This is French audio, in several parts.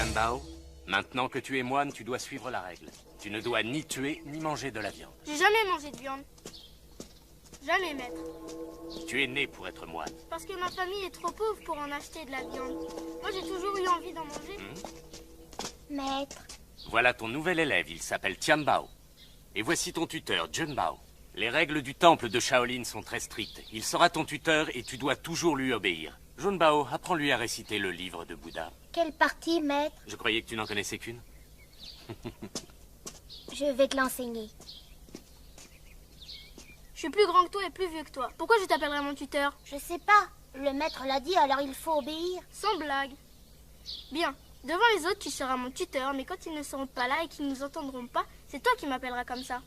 Tianbao, maintenant que tu es moine, tu dois suivre la règle. Tu ne dois ni tuer, ni manger de la viande. J'ai jamais mangé de viande. Jamais, maître. Tu es né pour être moine. Parce que ma famille est trop pauvre pour en acheter de la viande. Moi, j'ai toujours eu envie d'en manger. Maître. Voilà ton nouvel élève, il s'appelle Tianbao. Et voici ton tuteur, Junbao. Les règles du temple de Shaolin sont très strictes. Il sera ton tuteur et tu dois toujours lui obéir. Junbao, apprends-lui à réciter le livre de Bouddha. Quelle partie, maître? Je croyais que tu n'en connaissais qu'une. Je vais te l'enseigner. Je suis plus grand que toi et plus vieux que toi. Pourquoi je t'appellerai mon tuteur? Je sais pas. Le maître l'a dit, alors il faut obéir. Sans blague. Bien. Devant les autres, tu seras mon tuteur, mais quand ils ne seront pas là et qu'ils ne nous entendront pas, c'est toi qui m'appelleras comme ça.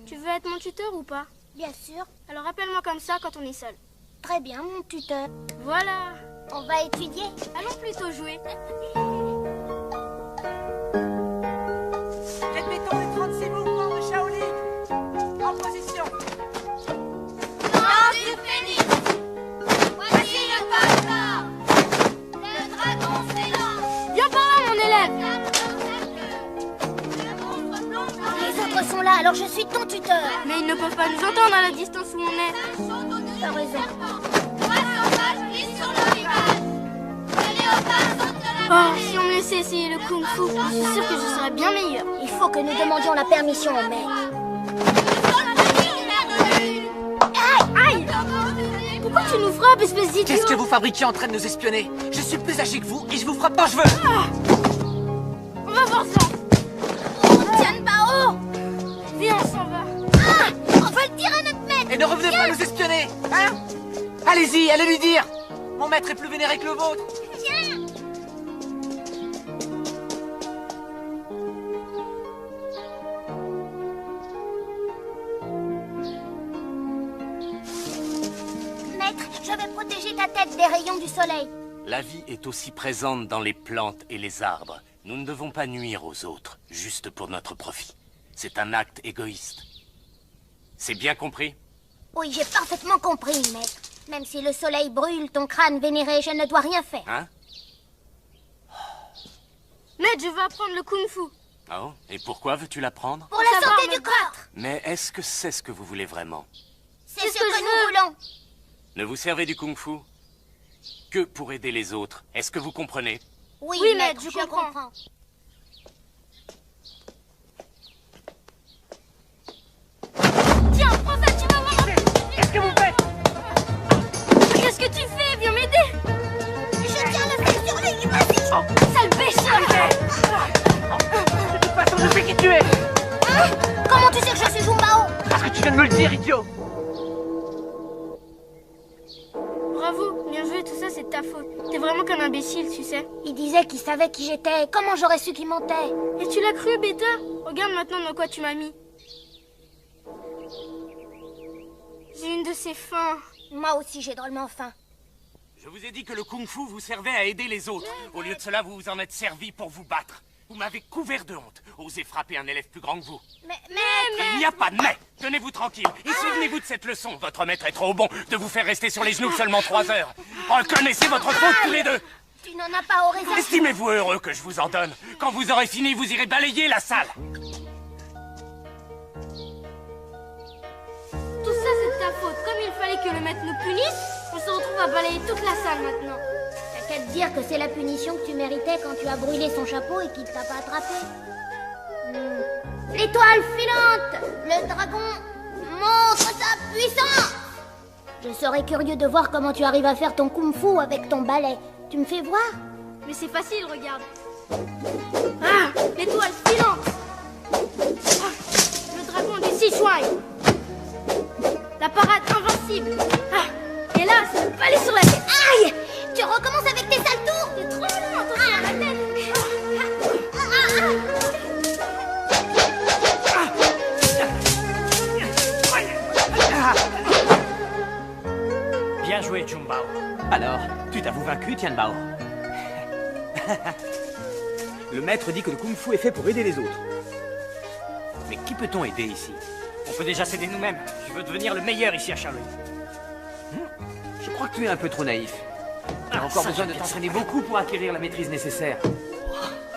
Tu veux être mon tuteur ou pas? Bien sûr. Alors appelle-moi comme ça quand on est seul. Très bien, mon tuteur. Voilà. On va étudier. Allons plutôt jouer. Répétons les 36 mouvements de Shaolin. En position. Lance du phénix. Voici le code. Le dragon s'élance. Viens par là, mon élève. Les autres sont là, alors je suis ton tuteur. Mais ils ne peuvent pas nous entendre à la distance où on est. T'as raison. Oh, si on me laissait essayer le kung-fu, je suis sûre que je serais bien meilleure. Il faut que nous demandions la permission au maître. Aïe! Pourquoi tu nous frappes, espèce d'idiot? Qu'est-ce que vous fabriquez en train de nous espionner? Je suis plus âgé que vous et je vous frappe quand je veux. On va voir ça. Tianbao! Viens, on s'en va. On va le dire à notre maître! Et ne revenez pas nous espionner, hein? Allez-y, allez lui dire. Mon maître est plus vénéré que le vôtre. Maître, je vais protéger ta tête des rayons du soleil. La vie est aussi présente dans les plantes et les arbres. Nous ne devons pas nuire aux autres, juste pour notre profit. C'est un acte égoïste. C'est bien compris? Oui, j'ai parfaitement compris, maître. Même si le soleil brûle ton crâne vénéré, je ne dois rien faire. Hein? Maître, je veux apprendre le kung-fu. Oh, et pourquoi veux-tu l'apprendre? Pour la savoir santé me du corps! Mais est-ce que c'est ce que vous voulez vraiment? C'est ce que nous voulons. Ne vous servez du kung-fu que pour aider les autres. Est-ce que vous comprenez? Oui, Oui, maître, maître, je je comprends. comprends. Tiens, prends ça, tu vas voir. Qu'est-ce que vous faites? Qu'est-ce que tu fais? Viens m'aider. Je tiens le fil sur lui, vas-y! Sale pécheur. De toute façon, je sais qui tu es. Comment tu sais que je suis Junbao? Parce que tu viens de me le dire, idiot. Bravo, bien joué, tout ça c'est de ta faute. T'es vraiment qu'un imbécile, tu sais. Il disait qu'il savait qui j'étais. Comment j'aurais su qu'il mentait? Et tu l'as cru, bêta? Regarde maintenant dans quoi tu m'as mis. J'ai une de ces fins. Moi aussi, j'ai drôlement faim. Je vous ai dit que le kung-fu vous servait à aider les autres. Au lieu de cela, vous vous en êtes servi pour vous battre. Vous m'avez couvert de honte. Osez frapper un élève plus grand que vous. Mais... Il n'y a pas de mais. Tenez-vous tranquille. Et souvenez-vous de cette leçon. Votre maître est trop bon de vous faire rester sur les genoux seulement 3 heures. Reconnaissez votre faute tous les deux. Tu n'en as pas au raison. Estimez-vous heureux que je vous en donne. Quand vous aurez fini, vous irez balayer la salle. Tout ça c'est de ta faute. Comme il fallait que le maître nous punisse, on se retrouve à balayer toute la salle maintenant. T'as qu'à te dire que c'est la punition que tu méritais quand tu as brûlé son chapeau et qu'il t'a pas attrapé. L'étoile filante! Le dragon montre sa puissance! Je serais curieux de voir comment tu arrives à faire ton kung-fu avec ton balai. Tu me fais voir? Mais c'est facile, regarde. Ah, l'étoile filante. Ah, le dragon du Sichuan. La parade invincible. Ah, et là, c'est le palais sur la tête. Aïe! Tu recommences avec tes sales tours? C'est trop long, attention à la tête. Bien joué, Junbao. Alors, tu t'avoues vaincu, Tianbao? Le maître dit que le kung-fu est fait pour aider les autres. Mais qui peut-on aider ici? On peut déjà s'aider nous-mêmes. Je veux devenir le meilleur ici à Shaolin. Je crois que tu es un peu trop naïf. Tu as encore besoin de t'entraîner beaucoup pour acquérir la maîtrise nécessaire.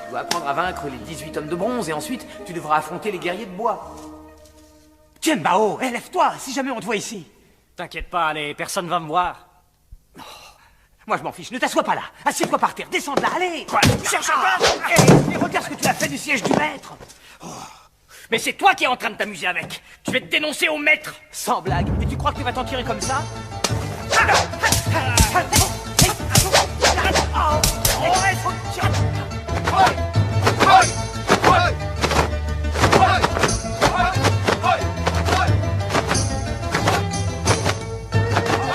Tu dois apprendre à vaincre les 18 hommes de bronze et ensuite tu devras affronter les guerriers de bois. Tiens, Bao, lève-toi, si jamais on te voit ici. T'inquiète pas, allez, personne va me voir. Moi, je m'en fiche, ne t'assois pas là. Assieds-toi par terre, descends de là, allez. Quoi? Cherche encore. Et regarde ce que tu as fait du siège du maître. Mais c'est toi qui es en train de t'amuser avec. Je vais te dénoncer au maître. Sans blague. Et tu crois que tu vas t'en tirer comme ça?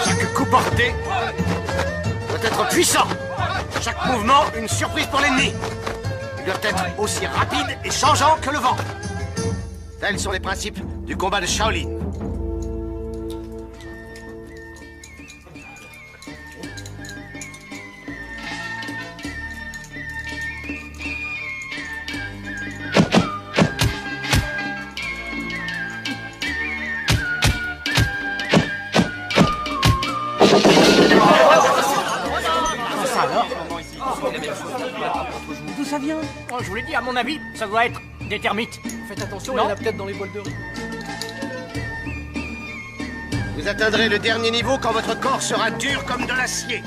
Chaque coup porté doit être puissant. Chaque mouvement, une surprise pour l'ennemi. Ils doivent être aussi rapides et changeants que le vent. Tels sont les principes du combat de Shaolin. D'où ça vient? Oh, je vous l'ai dit, à mon avis, ça doit être des termites. Faites attention, Non. il y en a peut-être dans les bols de riz. Vous atteindrez le dernier niveau quand votre corps sera dur comme de l'acier.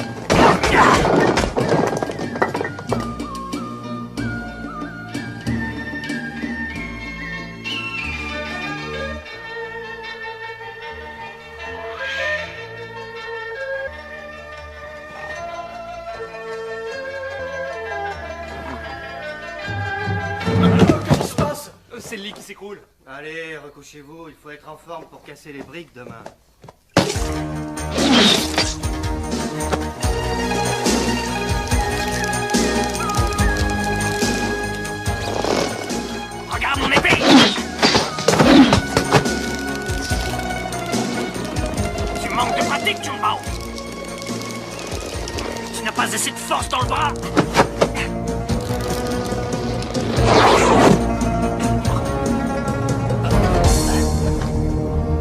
C'est le lit qui s'écroule. Allez, recouchez-vous, il faut être en forme pour casser les briques demain. Regarde mon épée. Tu manques de pratique, Junbao. Tu n'as pas assez de force dans le bras.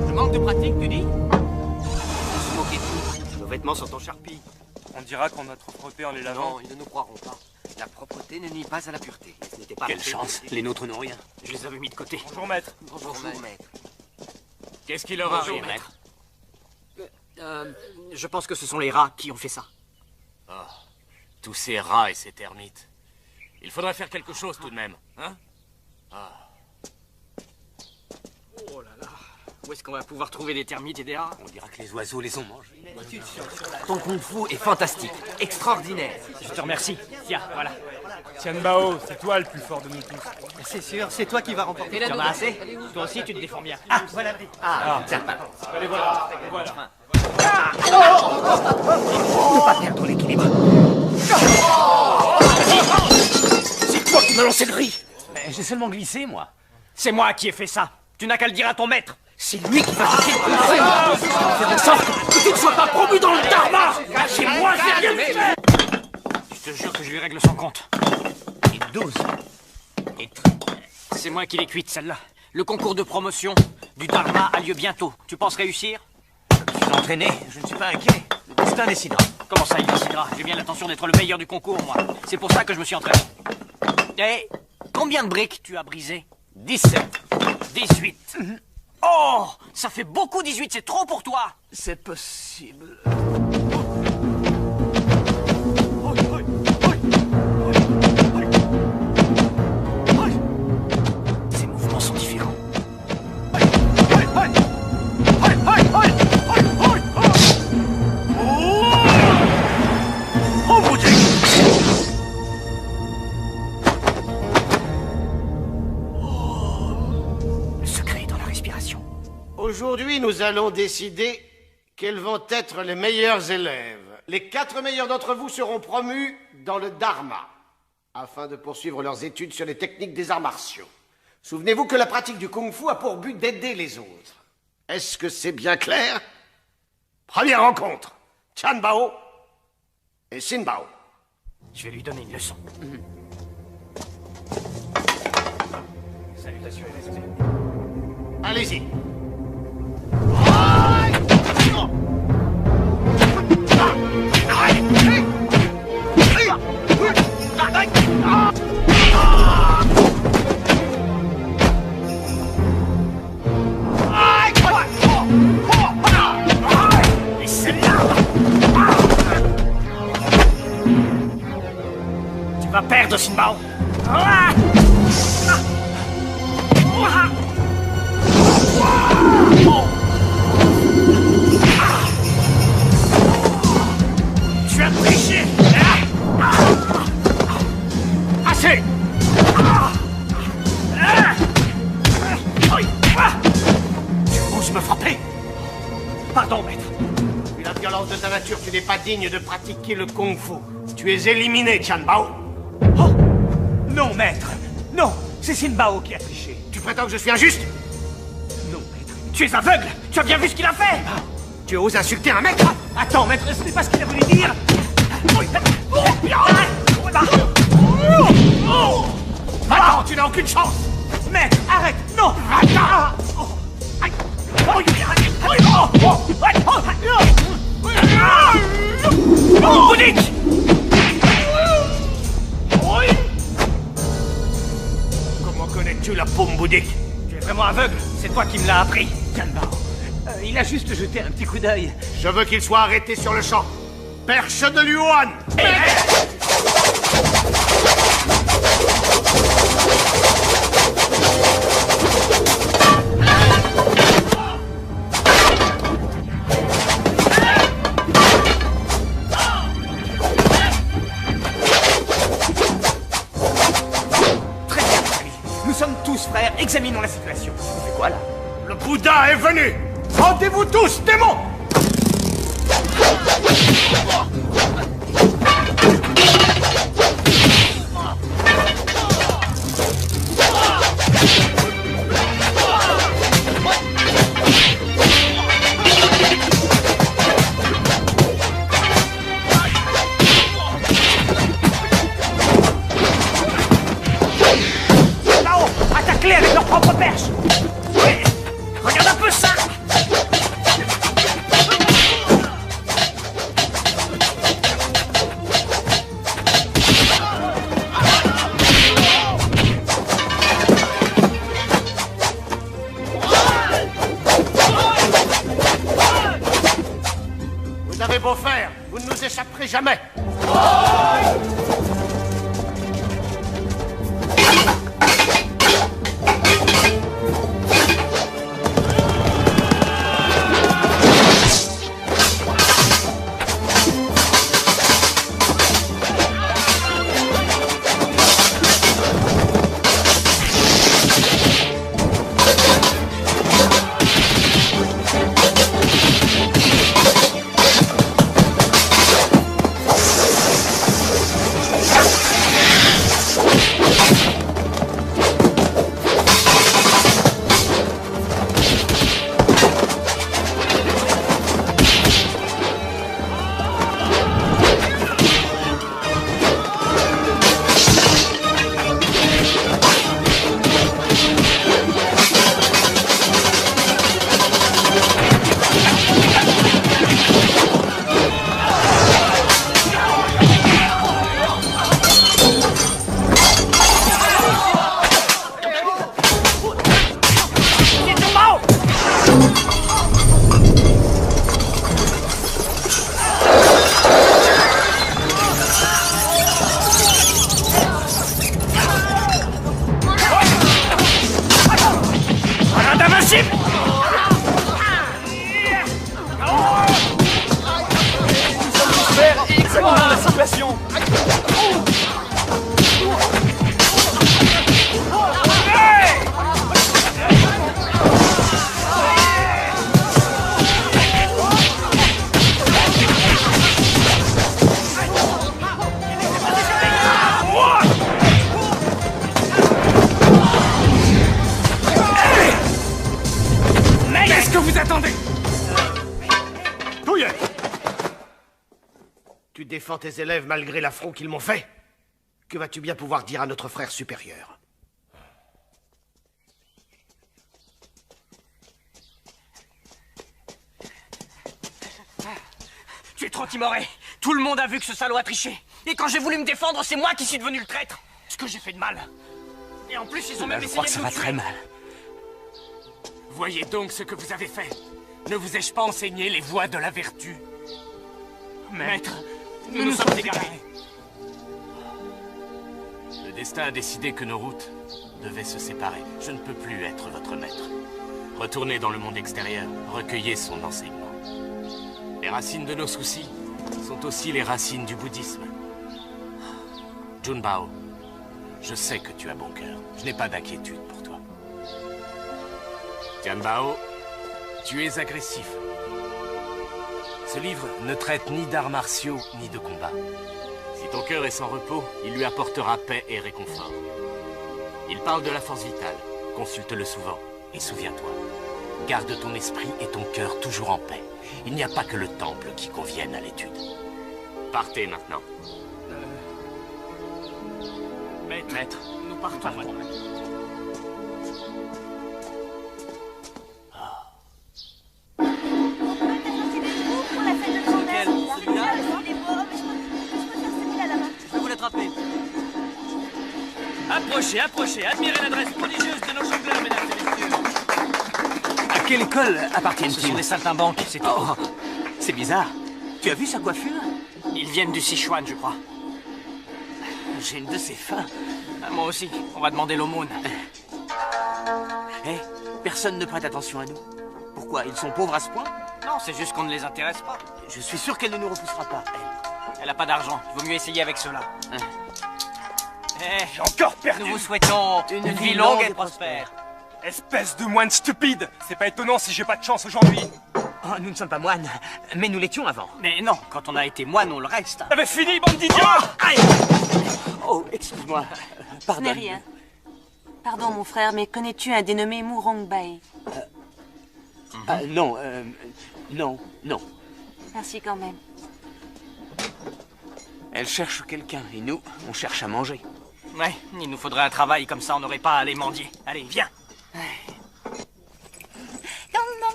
Je manque de pratique, tu dis? Se moquer de nous. Nos vêtements sont en charpie. On dira qu'on a trop frotté en les lavant. Non, ils ne nous croiront pas. La propreté ne nuit pas à la pureté. Ce n'était pas Quelle la peine chance, de- les nôtres n'ont rien. Je les avais mis de côté. Bonjour, maître. Bonjour, maître. Qu'est-ce qui leur arrive, maître? Je pense que ce sont les rats qui ont fait ça. Tous ces rats et ces termites. Il faudrait faire quelque chose tout de même, hein? Oh là là. Où est-ce qu'on va pouvoir trouver des termites et des rats? On dira que les oiseaux les ont mangés. Ton kung-fu est fantastique, extraordinaire. Je te remercie. Tiens, voilà. Tian Bao, c'est toi le plus fort de nous tous. C'est sûr, c'est toi qui vas remporter. Tu en as assez? Toi aussi, tu te défends bien. Ah, voilà le brique. Allez, voilà, voilà. Ne pas perdre l'équilibre. C'est toi qui m'as lancé le riz. Mais j'ai seulement glissé, moi. C'est moi qui ai fait ça. Tu n'as qu'à le dire à ton maître. C'est lui qui va piquer le kung-fu. Faire en sorte que tu ne sois pas promu dans le dharma. C'est moi qui ai rien fait. Je te jure que je lui règle son compte. Et 12. C'est moi qui l'ai cuite, celle-là. Le concours de promotion du Dharma a lieu bientôt. Tu penses réussir? Je suis entraîné, je ne suis pas inquiet. Le destin décidera. Comment ça, il décidera? J'ai bien l'intention d'être le meilleur du concours, moi. C'est pour ça que je me suis entraîné. Et combien de briques tu as brisé? 17. 18. Oh, ça fait beaucoup 18, c'est trop pour toi. C'est possible. Ces mouvements sont différents. Le secret est dans la respiration. Aujourd'hui, nous allons décider quels vont être les meilleurs élèves. Les 4 meilleurs d'entre vous seront promus dans le Dharma, afin de poursuivre leurs études sur les techniques des arts martiaux. Souvenez-vous que la pratique du kung-fu a pour but d'aider les autres. Est-ce que c'est bien clair? Première rencontre, Tian Bao et Sin Bao. Je vais lui donner une leçon. Salutations et respect. Allez-y. Merde, Sinbao. Tu as triché. Assez! Tu oses me frapper? Pardon, maître. Vu la violence de ta nature, tu n'es pas digne de pratiquer le kung-fu. Tu es éliminé, Tianbao. Oh! Non, maître. Non, c'est Sinbao qui a triché. Tu prétends que je suis injuste? Non, maître. Tu es aveugle. Tu as bien vu ce qu'il a fait. Tu oses insulter un maître? Attends, maître, ce n'est pas ce qu'il a voulu dire. Attends, tu n'as aucune chance! Maître, arrête. Non. Bouddhique! Comment connais-tu la paume bouddhique? Tu es vraiment aveugle. C'est toi qui me l'as appris. Tianbao. Il a juste jeté un petit coup d'œil. Je veux qu'il soit arrêté sur le champ. Perche de Luan! Très bien, mon ami. Nous sommes tous frères. Examinons la situation. On fait quoi, là? Le Bouddha est venu! Rendez-vous tous, démons! Là-haut, attaque-les avec leur propre perche. Oui. Regarde un peu ça. Vous avez beau faire, vous ne nous échapperez jamais! Tu défends tes élèves malgré l'affront qu'ils m'ont fait? Que vas-tu bien pouvoir dire à notre frère supérieur? Tu es trop timoré. Tout le monde a vu que ce salaud a triché. Et quand j'ai voulu me défendre, c'est moi qui suis devenu le traître. Ce que j'ai fait de mal. Et en plus, ils ont même Je essayé crois que de ça nous va tuer. très mal. Voyez donc ce que vous avez fait. Ne vous ai-je pas enseigné les voies de la vertu? Maître, nous nous sommes égarés. Le destin a décidé que nos routes devaient se séparer. Je ne peux plus être votre maître. Retournez dans le monde extérieur, recueillez son enseignement. Les racines de nos soucis sont aussi les racines du bouddhisme. Junbao, je sais que tu as bon cœur. Je n'ai pas d'inquiétude pour toi. Tianbao, tu es agressif. Ce livre ne traite ni d'arts martiaux ni de combat. Si ton cœur est sans repos, il lui apportera paix et réconfort. Il parle de la force vitale. Consulte-le souvent. Et souviens-toi, garde ton esprit et ton cœur toujours en paix. Il n'y a pas que le temple qui convienne à l'étude. Partez maintenant. Maître, nous partons maintenant. Approchez, approchez, admirez l'adresse prodigieuse de nos jongleurs, mesdames et messieurs. À quelle école appartiennent-ils? Ce sont des saltimbanques, c'est tout. Oh, c'est bizarre. Tu as vu sa coiffure? Ils viennent du Sichuan, je crois. J'ai une de ces fins. Ah, moi aussi, on va demander l'aumône. Hé, personne ne prête attention à nous. Pourquoi? Ils sont pauvres à ce point? Non, c'est juste qu'on ne les intéresse pas. Je suis sûr qu'elle ne nous repoussera pas, elle. Elle a pas d'argent, il vaut mieux essayer avec cela. J'ai encore perdu. Nous vous souhaitons une vie longue et prospère. Espèce de moine stupide. C'est pas étonnant si j'ai pas de chance aujourd'hui. Oh, nous ne sommes pas moines, mais nous l'étions avant. Mais non, quand on a été moine, on le reste. T'avais fini, bande d'idiots. Oh, excuse-moi. Ce Pardon. n'est rien. Pardon, mon frère, mais connais-tu un dénommé Mourong Bae? Non, non. Merci quand même. Elle cherche quelqu'un, et nous, on cherche à manger. Ouais, il nous faudrait un travail, comme ça on n'aurait pas à aller mendier. Allez, viens.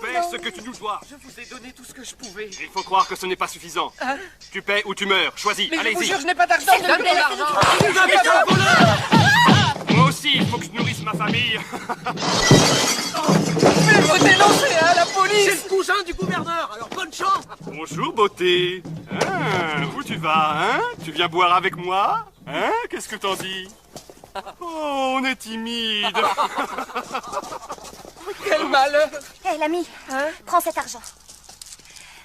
Fais ce que tu nous dois. Je vous ai donné tout ce que je pouvais. Il faut croire que ce n'est pas suffisant. Tu paies ou tu meurs. Choisis. Mais allez-y. je vous jure, je n'ai pas d'argent. Donne-moi l'argent. Moi aussi, il faut que je nourrisse ma famille. Mais vous dénoncez à la police. C'est le cousin du gouverneur, alors bonne chance. Bonjour, beauté. Où tu vas, hein? Tu viens boire avec moi? Hein? Qu'est-ce que t'en dis? Oh, on est timide. Quel malheur. Hé, l'ami, prends cet argent.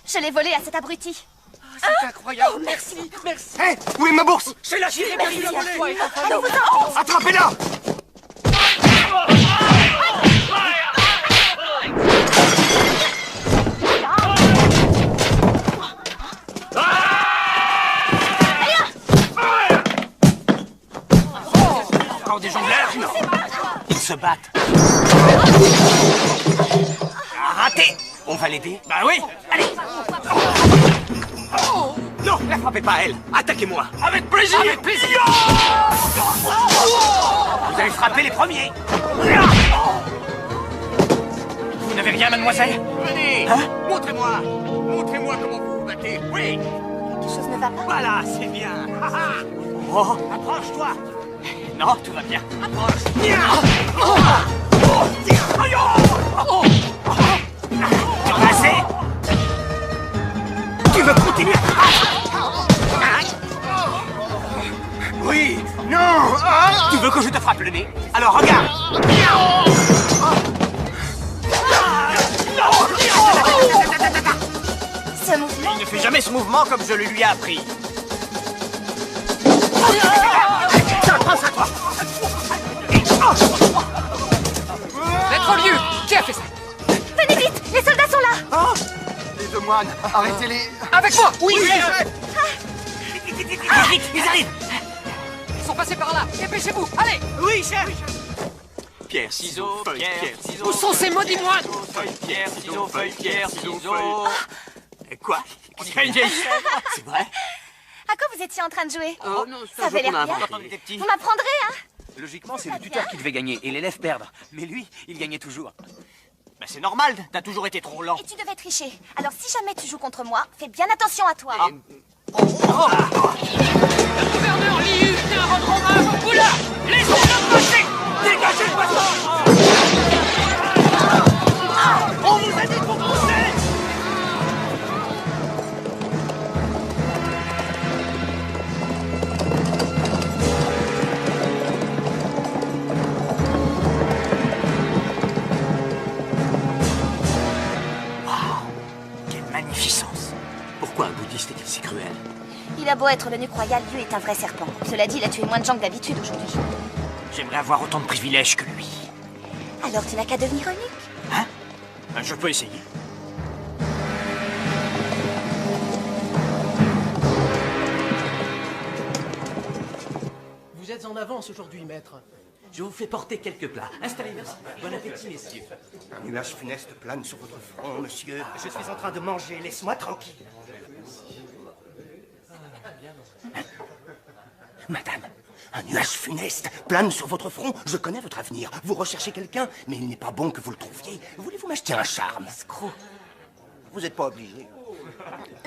Je l'ai volé à cet abruti. C'est incroyable. Oh, merci, merci. Hé, où est ma bourse? C'est la Chine qui l'a volé. Attrapez-la! Encore des jongleurs? Non. Ils se battent. Raté. On va l'aider? Bah oui. Allez. Non, la frappez pas, elle. Attaquez-moi. Avec plaisir. Avec plaisir. Vous allez frapper les premiers. Vous n'avez rien, mademoiselle? Venez. Hein? Montrez-moi. Montrez-moi comment vous vous battez. Oui. Quelque chose ne va pas. Voilà, c'est bien. Oh, approche-toi. Non, tout va bien. Approche. Tu en as assez? Tu veux continuer? Oui. Non. Tu veux que je te frappe le nez? Alors regarde. Ce mouvement. Il ne fait jamais ce mouvement comme je le lui ai appris. Pense à toi. Maître Liu, qui a fait ça? Venez vite, les soldats sont là. Les deux moines, arrêtez-les. Avec moi. Oui. Vite, ils arrivent. Ils sont passés par là. Dépêchez-vous. Allez. Oui, chef. Pierre, ciseaux, feuille, pierre, ciseaux. Où sont ces maudits moines? Feuille, pierre, ciseaux, feuille, pierre, ciseaux. Quoi? On dirait une vieille scène. C'est vrai? À quoi vous étiez en train de jouer? Oh non, ça avait l'air bien. Vous m'apprendrez, hein? Logiquement, c'est le tuteur qui devait gagner et l'élève perdre. Mais lui, il gagnait toujours. Ben c'est normal, t'as toujours été trop lent. Et tu devais tricher. Alors si jamais tu joues contre moi, fais bien attention à toi. Le gouverneur Liu vient rendre hommage. Oula! Laissez-le passer! Dégagez le passage! On vous a dit de vous pousser! Pourquoi un bouddhiste est-il si cruel? Il a beau être l'eunuque royal, Dieu est un vrai serpent. Cela dit, il a tué moins de gens que d'habitude aujourd'hui. J'aimerais avoir autant de privilèges que lui. Alors tu n'as qu'à devenir eunuque. Hein? Je peux essayer. Vous êtes en avance aujourd'hui, maître. Je vous fais porter quelques plats. Installez-vous. Bon appétit, messieurs. Un nuage funeste plane sur votre front, monsieur. Je suis en train de manger, laisse-moi tranquille. Madame, un nuage funeste plane sur votre front. Je connais votre avenir. Vous recherchez quelqu'un, mais il n'est pas bon que vous le trouviez. Voulez-vous m'acheter un charme? Escroc. Vous n'êtes pas obligé.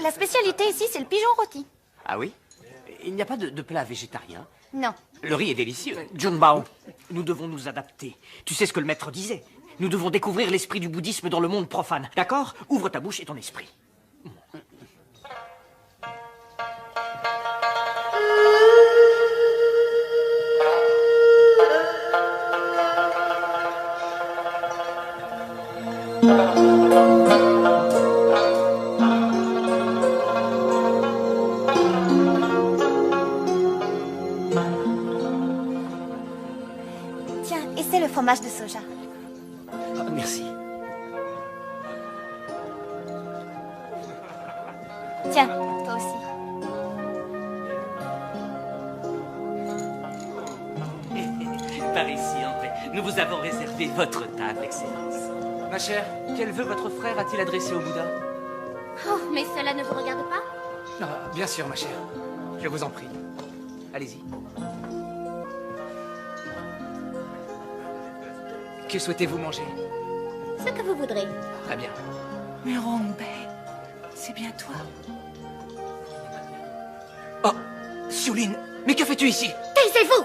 La spécialité ici, c'est le pigeon rôti. Ah oui? Il n'y a pas de plat végétarien? Non. Le riz est délicieux. Junbao, nous devons nous adapter. Tu sais ce que le maître disait. Nous devons découvrir l'esprit du bouddhisme dans le monde profane. D'accord? Ouvre ta bouche et ton esprit. Tiens, essaie le fromage de soja. Ah, merci. Tiens, toi aussi. Par ici, André. Nous vous avons réservé votre table, Excellence. Ma chère, quel vœu votre frère a-t-il adressé au Bouddha? Oh, mais cela ne vous regarde pas? Ah, bien sûr, ma chère. Je vous en prie. Allez-y. Que souhaitez-vous manger? Ce que vous voudrez. Très bien. Mais Rongbei, c'est bien toi. Oh, Xiulin, mais que fais-tu ici? Taisez-vous!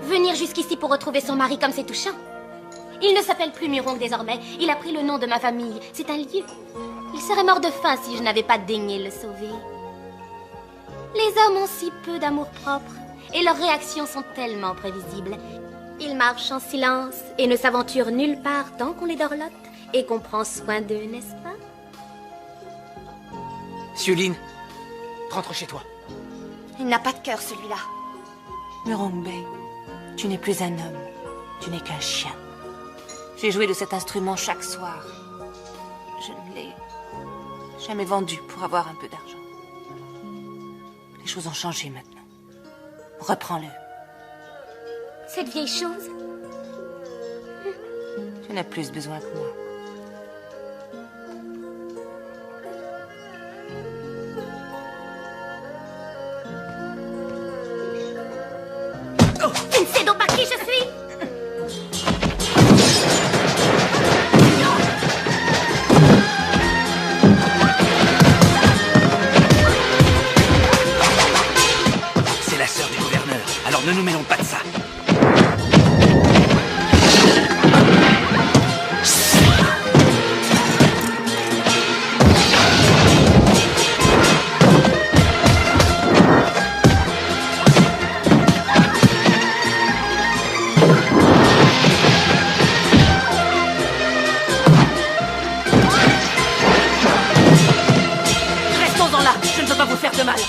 Venir jusqu'ici pour retrouver son mari comme c'est touchant. Il ne s'appelle plus Murong désormais. Il a pris le nom de ma famille. C'est un lieu. Il serait mort de faim si je n'avais pas daigné le sauver. Les hommes ont si peu d'amour-propre et leurs réactions sont tellement prévisibles. Ils marchent en silence et ne s'aventurent nulle part tant qu'on les dorlote et qu'on prend soin d'eux, n'est-ce pas? Xiulin, rentre chez toi. Il n'a pas de cœur, celui-là. Mais Rongbei, tu n'es plus un homme. Tu n'es qu'un chien. J'ai joué de cet instrument chaque soir. Je ne l'ai jamais vendu pour avoir un peu d'argent. Les choses ont changé maintenant. Reprends-le. Cette vieille chose? Tu n'as plus besoin que moi. Tu ne sais donc pas qui je suis? C'est la sœur du gouverneur, alors ne nous mêlons pas de ça. Restons-en là. Je ne veux pas vous faire de mal.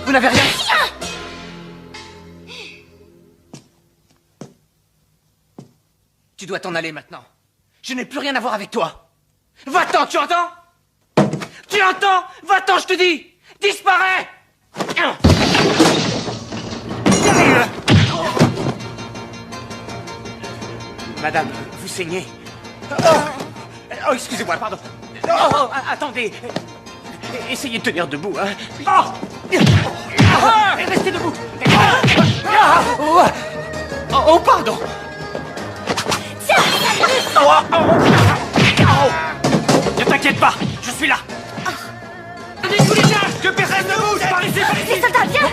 Vous n'avez rien? Tu dois t'en aller maintenant. Je n'ai plus rien à voir avec toi. Va-t'en, tu entends? Tu entends? Va-t'en, je te dis! Disparais! Madame, vous saignez. Oh, excusez-moi, pardon. Oh, attendez. Essayez de tenir debout, hein. Restez debout. Oh, pardon. Ne t'inquiète pas, je suis là. Que personne ne bouge! Par ici, par ici! Les soldats, viens!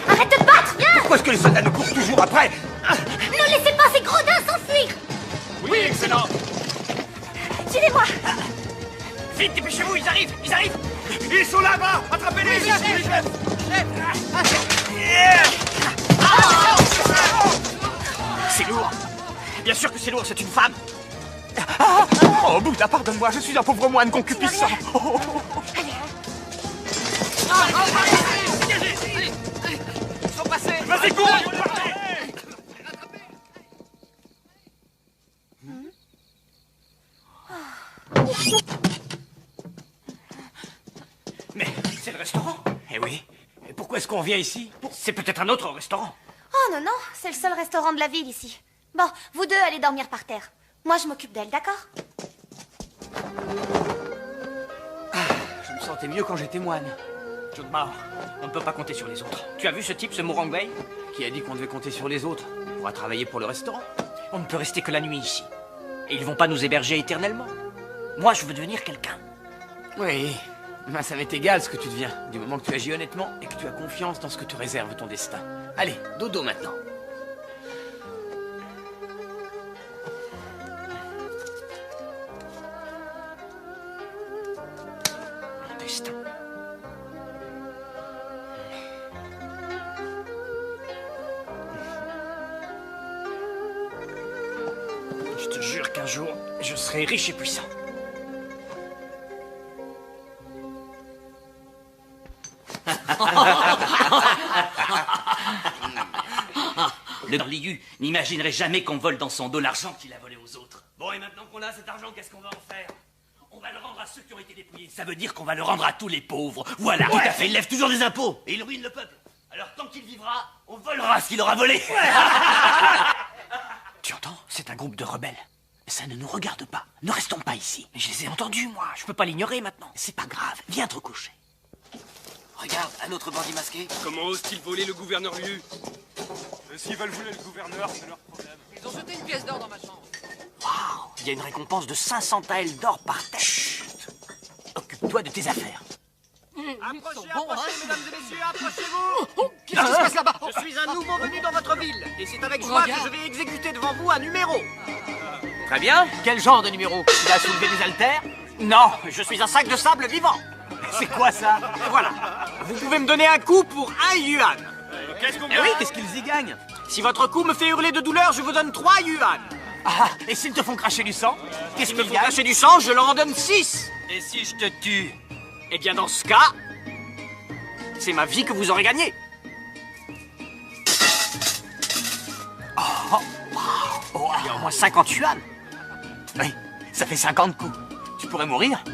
Arrête de te battre, viens! Pourquoi est-ce que les soldats nous courent toujours après? Ne laissez pas ces gredins s'enfuir! Oui, excellent. Suivez-moi! Vite, dépêchez-vous, ils arrivent, ils arrivent. Ils sont là-bas! Attrapez-les! C'est lourd. Bien sûr que c'est lourd, c'est une femme. Oh, Bouddha, pardonne-moi, je suis un pauvre moine concupiscent. Oh. Ils sont passés. Vas-y, cours! Mais c'est le restaurant. Eh oui. Et pourquoi est-ce qu'on vient ici? C'est peut-être un autre restaurant. Oh non, non, c'est le seul restaurant de la ville ici. Bon, vous deux allez dormir par terre. Moi, je m'occupe d'elle, d'accord? Je me sentais mieux quand j'étais moine. John Mao, on ne peut pas compter sur les autres. Tu as vu ce type, ce Morangbei? Qui a dit qu'on devait compter sur les autres? On pourra travailler pour le restaurant. On ne peut rester que la nuit ici. Et ils vont pas nous héberger éternellement. Moi, je veux devenir quelqu'un. Oui, ben, ça m'est égal ce que tu deviens, du moment que tu agis honnêtement et que tu as confiance dans ce que te réserve ton destin. Allez, dodo maintenant. Mon destin. Je te jure qu'un jour, je serai riche et puissant. Le Liu n'imaginerait jamais qu'on vole dans son dos l'argent qu'il a volé aux autres. Bon, et maintenant qu'on a cet argent, qu'est-ce qu'on va en faire? On va le rendre à ceux qui ont été dépouillés. Ça veut dire qu'on va le rendre à tous les pauvres. Voilà. Tout à fait, il lève toujours des impôts. Et il ruine le peuple. Alors, tant qu'il vivra, on volera ce qu'il aura volé. Tu entends? C'est un groupe de rebelles. Ça ne nous regarde pas. Ne restons pas ici. Mais je les ai entendus, moi. Je peux pas l'ignorer maintenant. C'est pas grave. Viens te recoucher. Regarde, un autre bandit masqué. Comment ose-t-il voler le gouverneur Liu? S'ils veulent voler le gouverneur, c'est leur problème. Ils ont jeté une pièce d'or dans ma chambre. Waouh! Il y a une récompense de 500 taels d'or par tête. Chut! Occupe-toi de tes affaires. Approchez, mesdames et messieurs, approchez-vous. Qu'est-ce qui se passe là-bas? Je suis un nouveau venu dans votre ville. Et c'est avec joie que je vais exécuter devant vous un numéro. Très bien. Quel genre de numéro? Tu vas soulever des haltères? Non, je suis un sac de sable vivant. C'est quoi ça? Voilà. Vous pouvez me donner un coup pour 1 yuan. Qu'est-ce qu'on Eh oui, qu'est-ce qu'ils y gagnent? Si votre coup me fait hurler de douleur, je vous donne 3 yuan. Ah, et s'ils te font cracher du sang? Qu'est-ce qu'ils font cracher du sang? Je leur en donne 6. Et si je te tue? Eh bien, dans ce cas, c'est ma vie que vous aurez gagnée. Oh, il y a au moins 50 yuan. Oui, ça fait 50 coups. Tu pourrais mourir.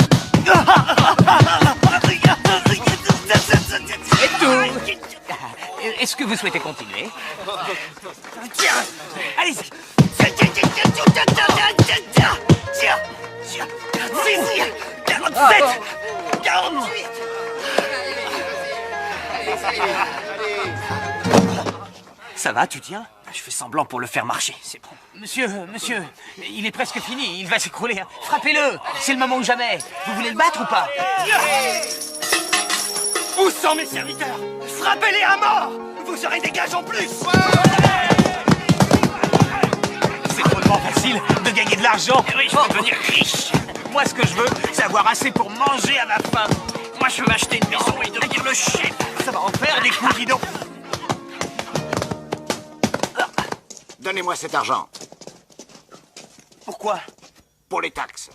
Et tout. Est-ce que vous souhaitez continuer? Tiens, allez-y. 47, 48. Ça va, tu tiens? Je fais semblant pour le faire marcher, c'est bon. Monsieur, il est presque fini, il va s'écrouler. Frappez-le, c'est le moment ou jamais. Vous voulez le battre ou pas? Où sont mes serviteurs? Frappez-les à mort! Vous aurez des gages en plus! C'est drôlement facile de gagner de l'argent. Oui, je veux devenir riche. Moi, ce que je veux, c'est avoir assez pour manger à ma faim. Moi, je veux m'acheter une maison et devenir le chef. Ça va en faire des coups, dis donc. Donnez-moi cet argent. Pourquoi? Pour les taxes.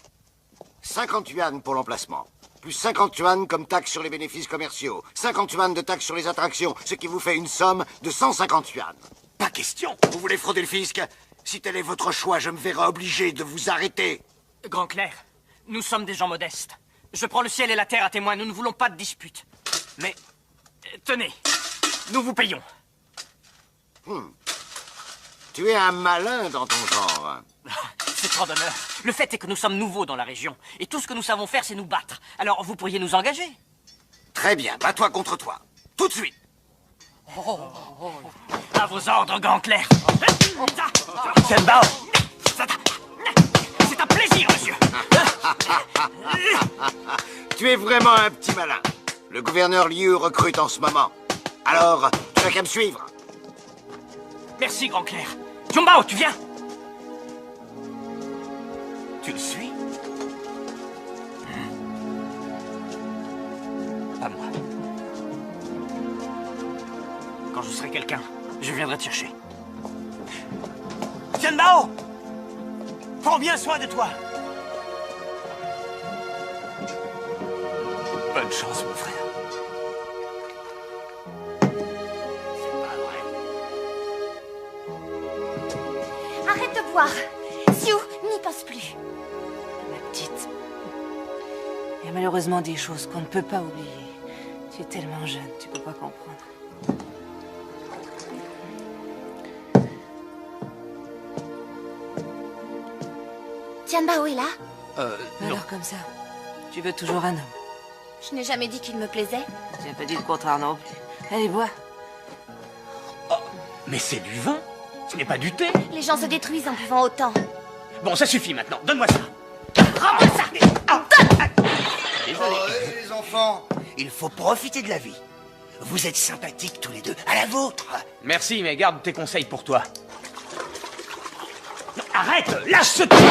50 yuan pour l'emplacement. Plus 50 yuan comme taxe sur les bénéfices commerciaux. 50 yuan de taxe sur les attractions, ce qui vous fait une somme de 150 yuan. Pas question. Vous voulez frauder le fisc? Si tel est votre choix, je me verrai obligé de vous arrêter. Grand Clerc, nous sommes des gens modestes. Je prends le ciel et la terre à témoin, nous ne voulons pas de dispute. Mais, tenez, nous vous payons. Tu es un malin dans ton genre. C'est trop d'honneur. Le fait est que nous sommes nouveaux dans la région. Et tout ce que nous savons faire, c'est nous battre. Alors, vous pourriez nous engager? Très bien, bats-toi contre toi. Tout de suite. À vos ordres, Grand Clerc. Tianbao. C'est un plaisir, monsieur. Tu es vraiment un petit malin. Le gouverneur Liu recrute en ce moment. Alors, tu n'as qu'à me suivre. Merci, grand clerc. Jumbao, tu viens? Tu le suis? Pas moi. Quand je serai quelqu'un, je viendrai te chercher. Tianbao! Prends bien soin de toi. Bonne chance, mon frère. Arrête de boire. Xiu, n'y pense plus. Ma petite, il y a malheureusement des choses qu'on ne peut pas oublier. Tu es tellement jeune, tu peux pas comprendre. Tianbao est là? Alors comme ça, tu veux toujours un homme? Je n'ai jamais dit qu'il me plaisait. Tu n'as pas dit le contraire non plus. Allez, bois. Mais c'est du vin. Ce n'est pas du thé. Les gens se détruisent en buvant autant. Bon, ça suffit maintenant. Donne-moi ça. Rends-moi ça! Désolé. Les enfants, il faut profiter de la vie. Vous êtes sympathiques tous les deux. À la vôtre. Merci, mais garde tes conseils pour toi. Non, arrête! Lâche ce truc!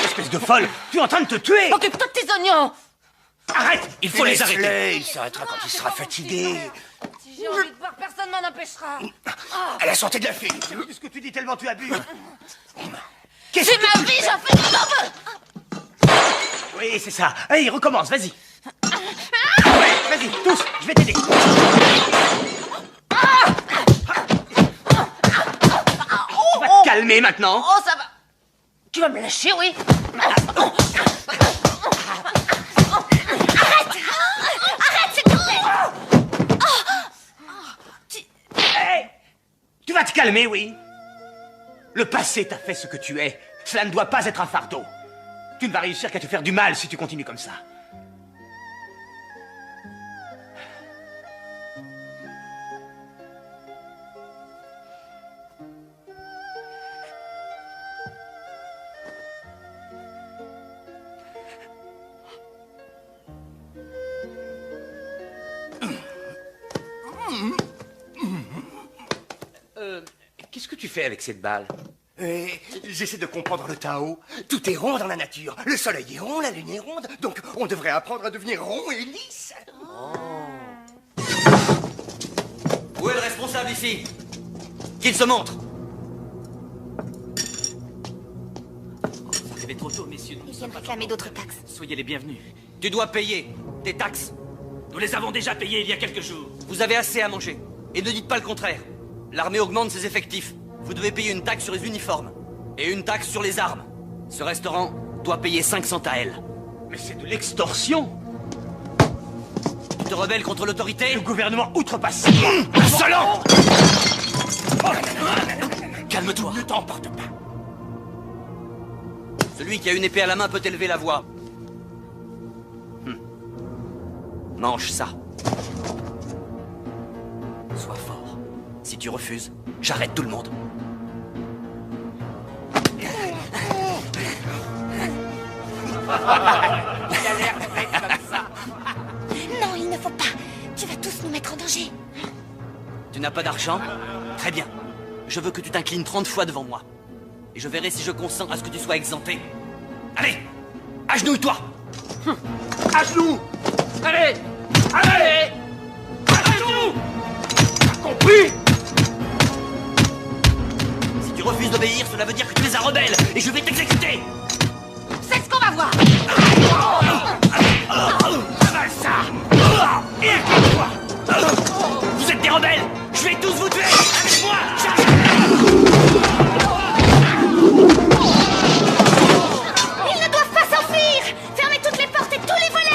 Espèce de folle! Tu es en train de te tuer! Occupe-toi de tes oignons! Arrête! Il faut les arrêter! Laisse-les, il s'arrêtera quand il sera fatigué. Si j'ai envie de boire, personne m'en empêchera. À la santé de la fille. Qu'est-ce que tu dis tellement tu as bu? C'est ma vie, j'en fais ce que j'en veux! Oui, c'est ça. Allez, recommence, vas-y. Ouais, vas-y, tous, je vais t'aider. Tu vas te calmer maintenant. Oh, ça va. Tu vas me lâcher, oui? Arrête, s'il te plaît! Hey, tu vas te calmer, oui. Le passé t'a fait ce que tu es. Cela ne doit pas être un fardeau. Tu ne vas réussir qu'à te faire du mal si tu continues comme ça. Qu'est-ce que tu fais avec cette balle? J'essaie de comprendre le Tao. Tout est rond dans la nature. Le soleil est rond, la lune est ronde. Donc on devrait apprendre à devenir rond et lisse. Où est le responsable ici? Qu'il se montre. Vous arrivez trop tôt, messieurs. Ils viennent réclamer d'autres taxes. Soyez les bienvenus. Tu dois payer des taxes. Nous les avons déjà payées il y a quelques jours. Vous avez assez à manger. Et ne dites pas le contraire. L'armée augmente ses effectifs. Vous devez payer une taxe sur les uniformes. Et une taxe sur les armes. Ce restaurant doit payer 500 taels. Mais c'est de l'extorsion. Tu te rebelles contre l'autorité? Le gouvernement outrepasse. Insolent! Calme-toi. Ne t'emporte pas. Celui qui a une épée à la main peut élever la voix. Mange ça. Sois fort. Si tu refuses, j'arrête tout le monde. Non, il ne faut pas. Tu vas tous nous mettre en danger. Tu n'as pas d'argent? Très bien. Je veux que tu t'inclines 30 fois devant moi. Et je verrai si je consens à ce que tu sois exempté. Allez! Agenouille-toi! À genoux. Allez! Allez! À genoux! T'as compris? Si tu refuses d'obéir, cela veut dire que tu es un rebelle et je vais t'exécuter! C'est ce qu'on va voir! Avale ça! Et accroche-toi! Vous êtes des rebelles! Je vais tous vous tuer! Avec moi! Ils ne doivent pas s'enfuir! Fermez toutes les portes et tous les volets!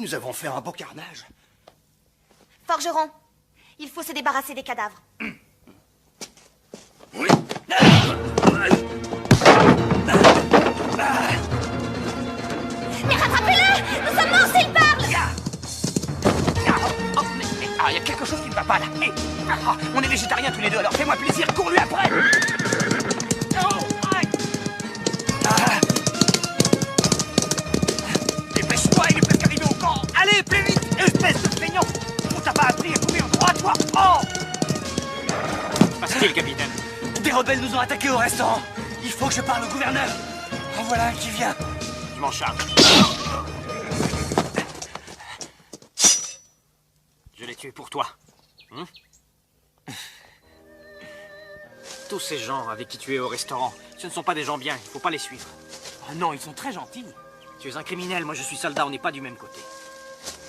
nous avons fait un beau carnage. Forgeron, il faut se débarrasser des cadavres. Oui. Mais rattrapez-le! Nous sommes morts s'il parle! Il y a quelque chose qui ne va pas là. On est végétariens tous les deux, alors fais-moi plaisir, cours-lui après. Dépêche-toi, il est presque arrivé au camp. Allez, plus vite, espèce de feignant. On t'a pas appris à courir droit, toi. Oh! Passe-t-il, capitaine? Des rebelles nous ont attaqués au restaurant. Il faut que je parle au gouverneur. En voilà un qui vient. Je m'en charge. Je l'ai tué pour toi. Tous ces gens avec qui tu es au restaurant, ce ne sont pas des gens bien, il faut pas les suivre. Oh non, ils sont très gentils. Tu es un criminel, moi je suis soldat, on n'est pas du même côté.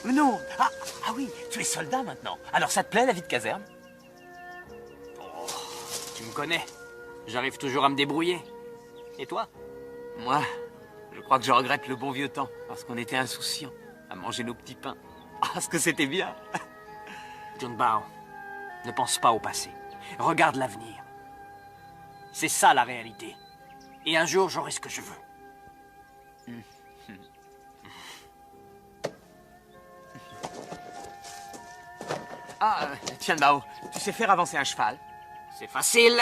Mais non. Ah oui, tu es soldat maintenant. Alors ça te plaît la vie de caserne? Oh, tu me connais. J'arrive toujours à me débrouiller. Et toi? Moi, je crois que je regrette le bon vieux temps, parce qu'on était insouciants à manger nos petits pains. Ah, ce que c'était bien. John Bao, ne pense pas au passé. Regarde l'avenir. C'est ça la réalité. Et un jour, j'aurai ce que je veux. Tian Bao, tu sais faire avancer un cheval? C'est facile.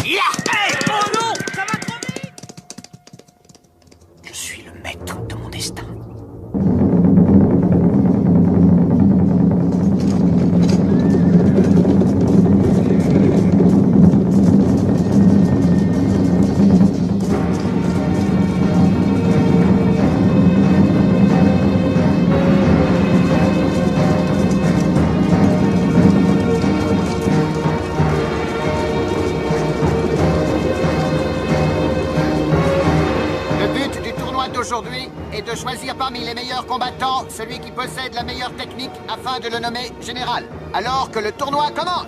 Yeah! Hey! Oh non! Ça va trop vite! Je suis le maître de mon destin. Aujourd'hui est de choisir parmi les meilleurs combattants celui qui possède la meilleure technique afin de le nommer général. Alors que le tournoi commence!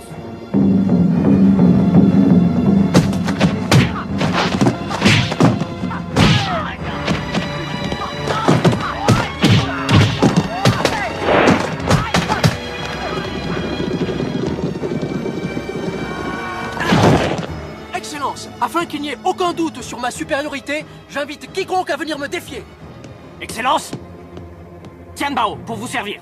Excellence, afin qu'il n'y ait aucun doute sur ma supériorité, j'invite quiconque à venir me défier. Excellence, Tian Bao, pour vous servir.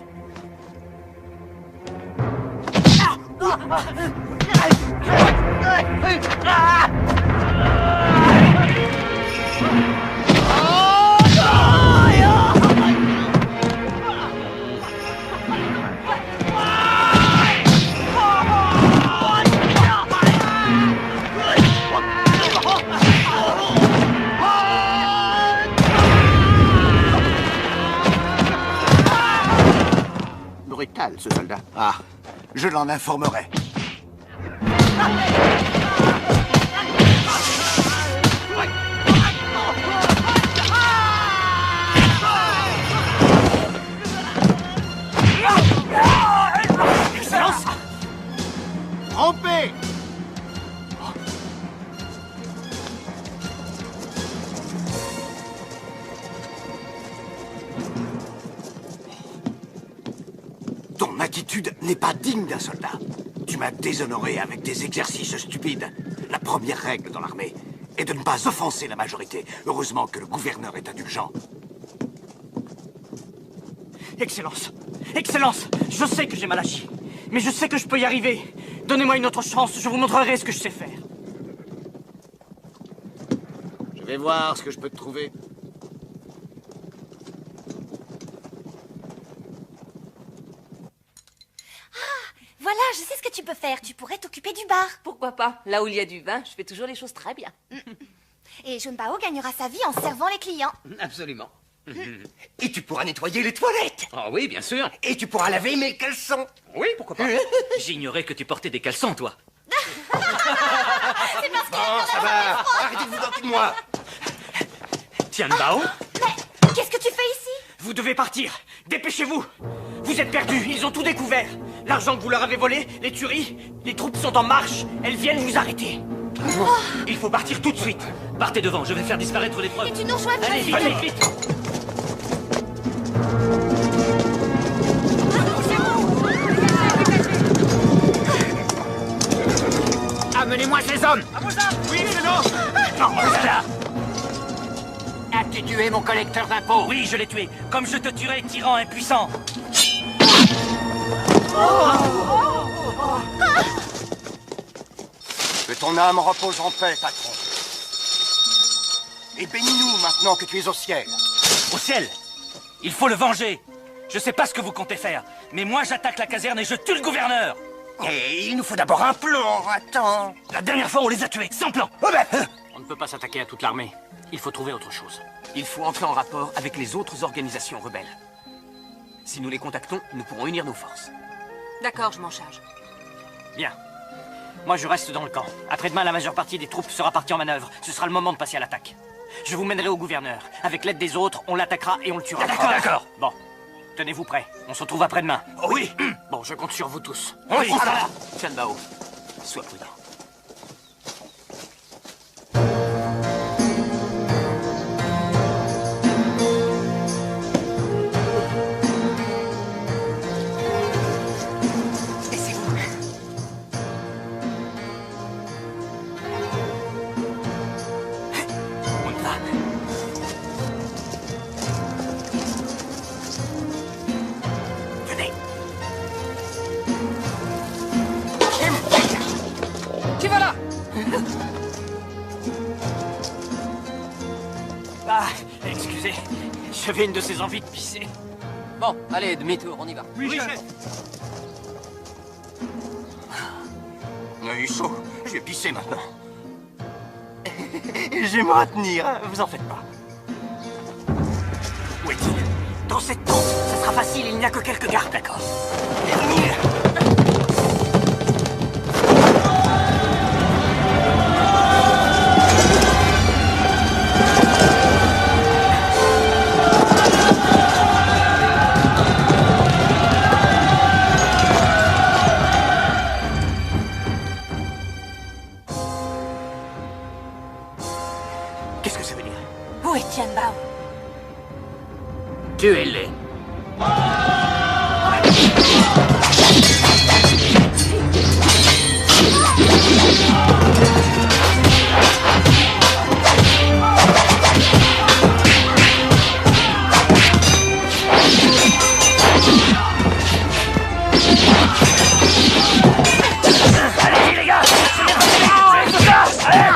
Brutal, ce soldat. Ah, je l'en informerai. Excellence! Trompé! Ton attitude n'est pas digne d'un soldat. Tu m'as déshonoré avec des exercices stupides. La première règle dans l'armée est de ne pas offenser la majorité. Heureusement que le gouverneur est indulgent. Excellence, Excellence, je sais que j'ai mal agi, mais je sais que je peux y arriver. Donnez-moi une autre chance, je vous montrerai ce que je sais faire. Je vais voir ce que je peux te trouver. Voilà, je sais ce que tu peux faire. Tu pourrais t'occuper du bar. Pourquoi pas? Là où il y a du vin, je fais toujours les choses très bien. Et John Bao gagnera sa vie en servant les clients. Absolument. Et tu pourras nettoyer les toilettes. Ah oui, bien sûr. Et tu pourras laver mes caleçons. Oui, pourquoi pas. J'ignorais que tu portais des caleçons, toi. C'est parce que... Bon, ça va. Arrêtez de vous moquer de moi. Tian Bao, Mais qu'est-ce que tu fais ici? vous devez partir. Dépêchez-vous. Vous êtes perdus, ils ont tout découvert. L'argent que vous leur avez volé, les tueries, les troupes sont en marche. Elles viennent vous arrêter. Il faut partir tout de suite. Partez devant, je vais faire disparaître les preuves. Et tu nous rejoins Allez, vite, allez, vite. Appelez-moi ces hommes. Oui, c'est Non, là. As-tu tué mon collecteur d'impôts? Oui, je l'ai tué. Comme je te tuerai, tyran impuissant. Que ton âme repose en paix, patron. Et bénis-nous maintenant que tu es au ciel. Au ciel? Il faut le venger. Je sais pas ce que vous comptez faire, mais moi j'attaque la caserne et je tue le gouverneur. Et il nous faut d'abord un plan, attends. La dernière fois, on les a tués, sans plan. On ne peut pas s'attaquer à toute l'armée. Il faut trouver autre chose. Il faut entrer en rapport avec les autres organisations rebelles. Si nous les contactons, nous pourrons unir nos forces. D'accord, je m'en charge. Bien. Moi, je reste dans le camp. Après-demain, la majeure partie des troupes sera partie en manœuvre. Ce sera le moment de passer à l'attaque. Je vous mènerai au gouverneur. Avec l'aide des autres, on l'attaquera et on le tuera. D'accord. Bon. Tenez-vous prêts. On se retrouve après-demain. Oh oui. Bon, je compte sur vous tous. Oui. Tian Bao, sois prudent. Qui va là? Ah, excusez. J'avais une de ces envies de pisser. Bon, allez, demi-tour, on y va. Oui, chef. Il est chaud. Je vais pisser maintenant. Je vais me retenir, hein, vous en faites pas. Où est-il? Dans cette tente. Ça sera facile, il n'y a que quelques gardes. D'accord. Qu'est-ce que ça veut dire? Où est Tian Bao? Tuez-les. Allez, les gars. C'est ça. Allez.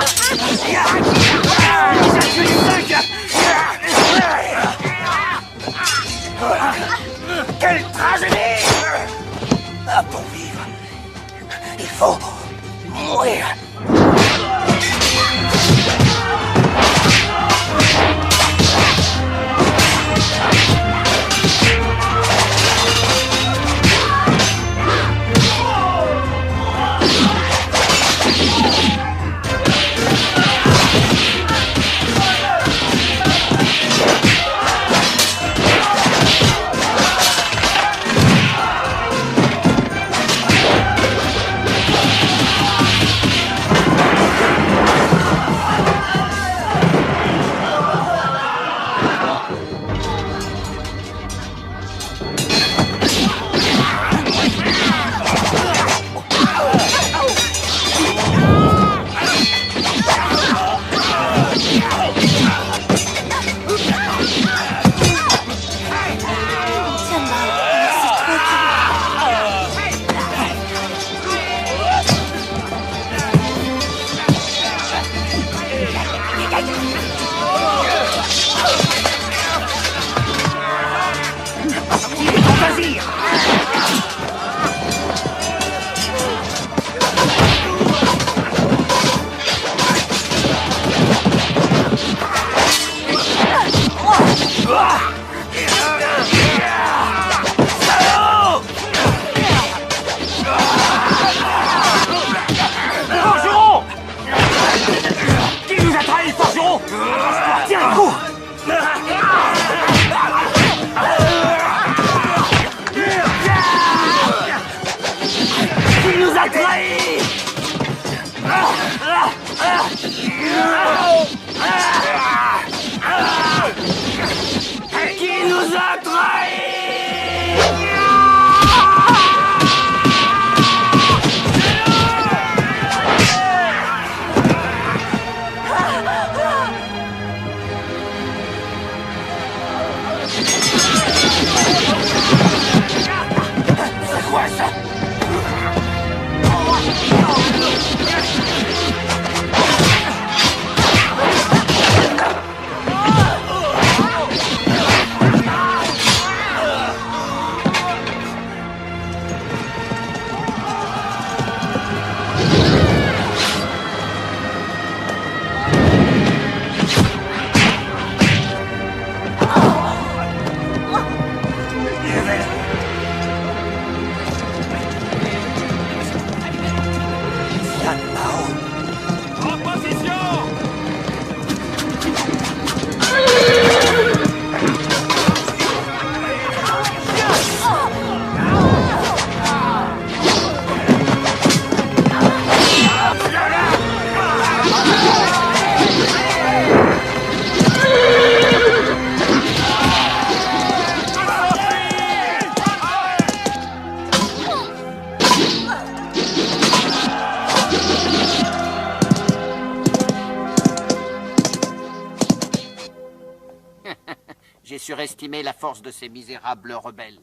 J'ai surestimé la force de ces misérables rebelles.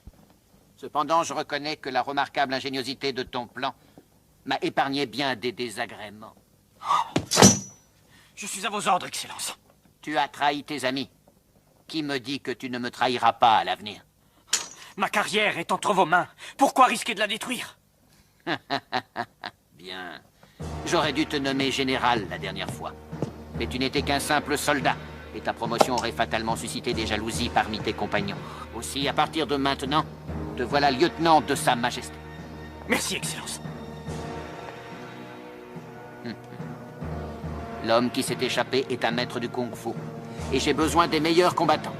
Cependant, je reconnais que la remarquable ingéniosité de ton plan m'a épargné bien des désagréments. Je suis à vos ordres, Excellence. Tu as trahi tes amis. Qui me dit que tu ne me trahiras pas à l'avenir? Ma carrière est entre vos mains. Pourquoi risquer de la détruire? Bien. J'aurais dû te nommer général la dernière fois. Mais tu n'étais qu'un simple soldat. Et ta promotion aurait fatalement suscité des jalousies parmi tes compagnons. Aussi, à partir de maintenant, te voilà lieutenant de Sa Majesté. Merci, Excellence. L'homme qui s'est échappé est un maître du kung-fu. Et j'ai besoin des meilleurs combattants.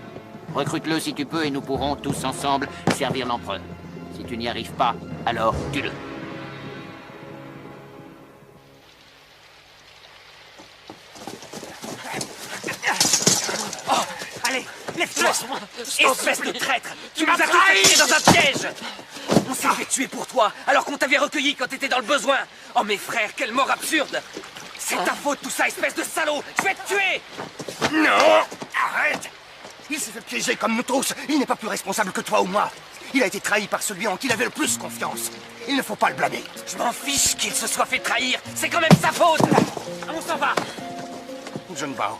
Recrute-le si tu peux et nous pourrons tous ensemble servir l'empereur. Si tu n'y arrives pas, alors tue-le. Oh, allez, lève-toi! Espèce de traître! Tu nous as trahi dans un piège! On s'est fait tuer pour toi, alors qu'on t'avait recueilli quand t'étais dans le besoin. Oh mes frères, quelle mort absurde! C'est ta faute tout ça, espèce de salaud! Je vais te tuer! Non! Arrête! Il s'est fait piéger comme nous tous. Il n'est pas plus responsable que toi ou moi. Il a été trahi par celui en qui il avait le plus confiance. Il ne faut pas le blâmer. Je m'en fiche qu'il se soit fait trahir. C'est quand même sa faute! On s'en va! John Bao.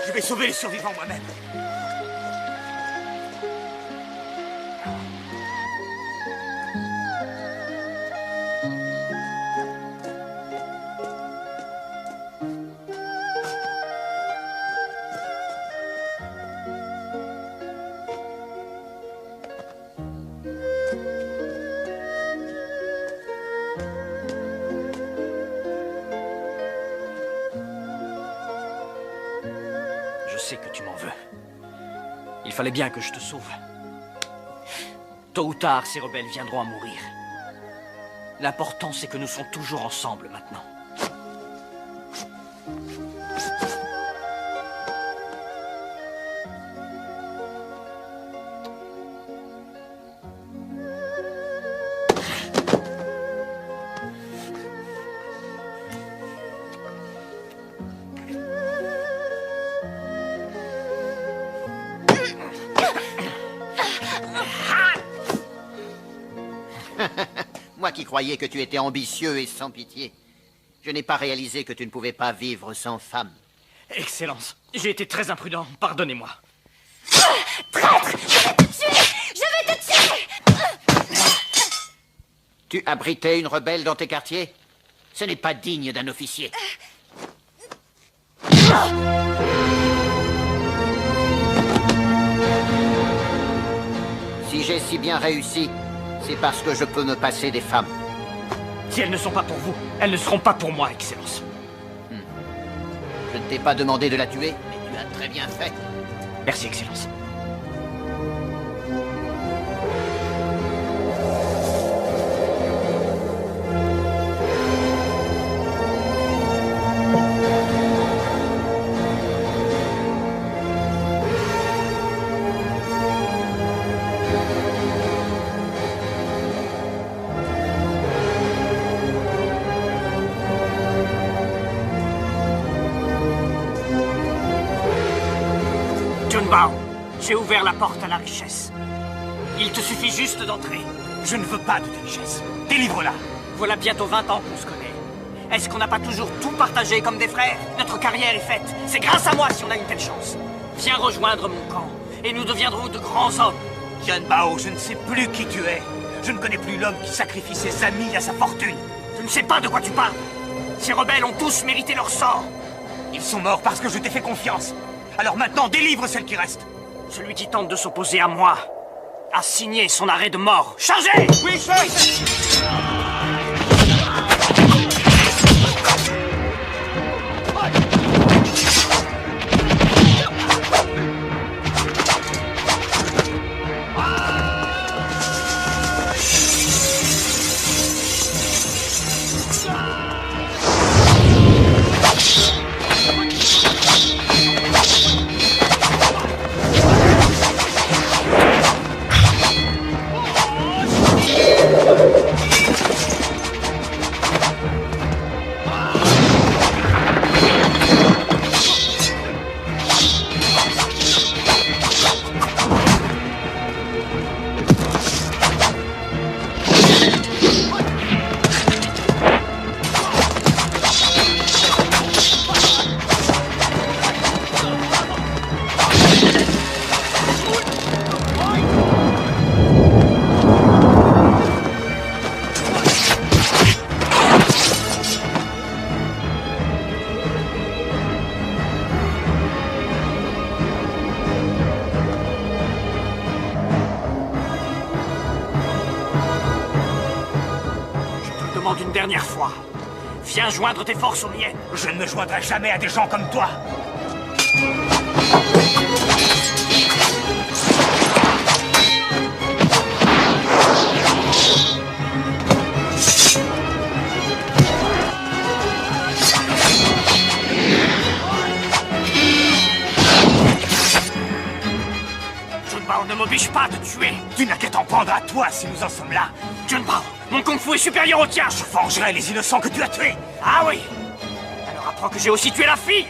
Je vais sauver les survivants moi-même. Je sais que tu m'en veux. Il fallait bien que je te sauve. Tôt ou tard, ces rebelles viendront à mourir. L'important, c'est que nous sommes toujours ensemble maintenant. Moi qui croyais que tu étais ambitieux et sans pitié. Je n'ai pas réalisé que tu ne pouvais pas vivre sans femme. Excellence, j'ai été très imprudent, pardonnez-moi. Traître! Je vais te tuer! Je vais te tuer! Tu abritais une rebelle dans tes quartiers? Ce n'est pas digne d'un officier. Si j'ai si bien réussi, c'est parce que je peux me passer des femmes. Si elles ne sont pas pour vous, elles ne seront pas pour moi, Excellence. Je ne t'ai pas demandé de la tuer, mais tu as très bien fait. Merci, Excellence. John Bao, j'ai ouvert la porte à la richesse. Il te suffit juste d'entrer. Je ne veux pas de tes richesses. Délivre-la. Voilà bientôt 20 ans qu'on se connaît. Est-ce qu'on n'a pas toujours tout partagé comme des frères? Notre carrière est faite. C'est grâce à moi si on a une telle chance. Viens rejoindre mon camp et nous deviendrons de grands hommes. John Bao, je ne sais plus qui tu es. Je ne connais plus l'homme qui sacrifie ses amis à sa fortune. Tu ne sais pas de quoi tu parles. Ces rebelles ont tous mérité leur sort. Ils sont morts parce que je t'ai fait confiance. Alors maintenant, délivre celle qui reste. Celui qui tente de s'opposer à moi a signé son arrêt de mort. Chargez! Oui, chef! demande une dernière fois. Viens joindre tes forces aux miennes. Je ne me joindrai jamais à des gens comme toi. Junbao ne m'oblige pas à te tuer. Tu n'as qu'à t'en prendre à toi si nous en sommes là. Junbao, mon kung-fu est supérieur au tien. Je vengerai les innocents que tu as tués. Ah oui. Alors apprends que j'ai aussi tué la fille.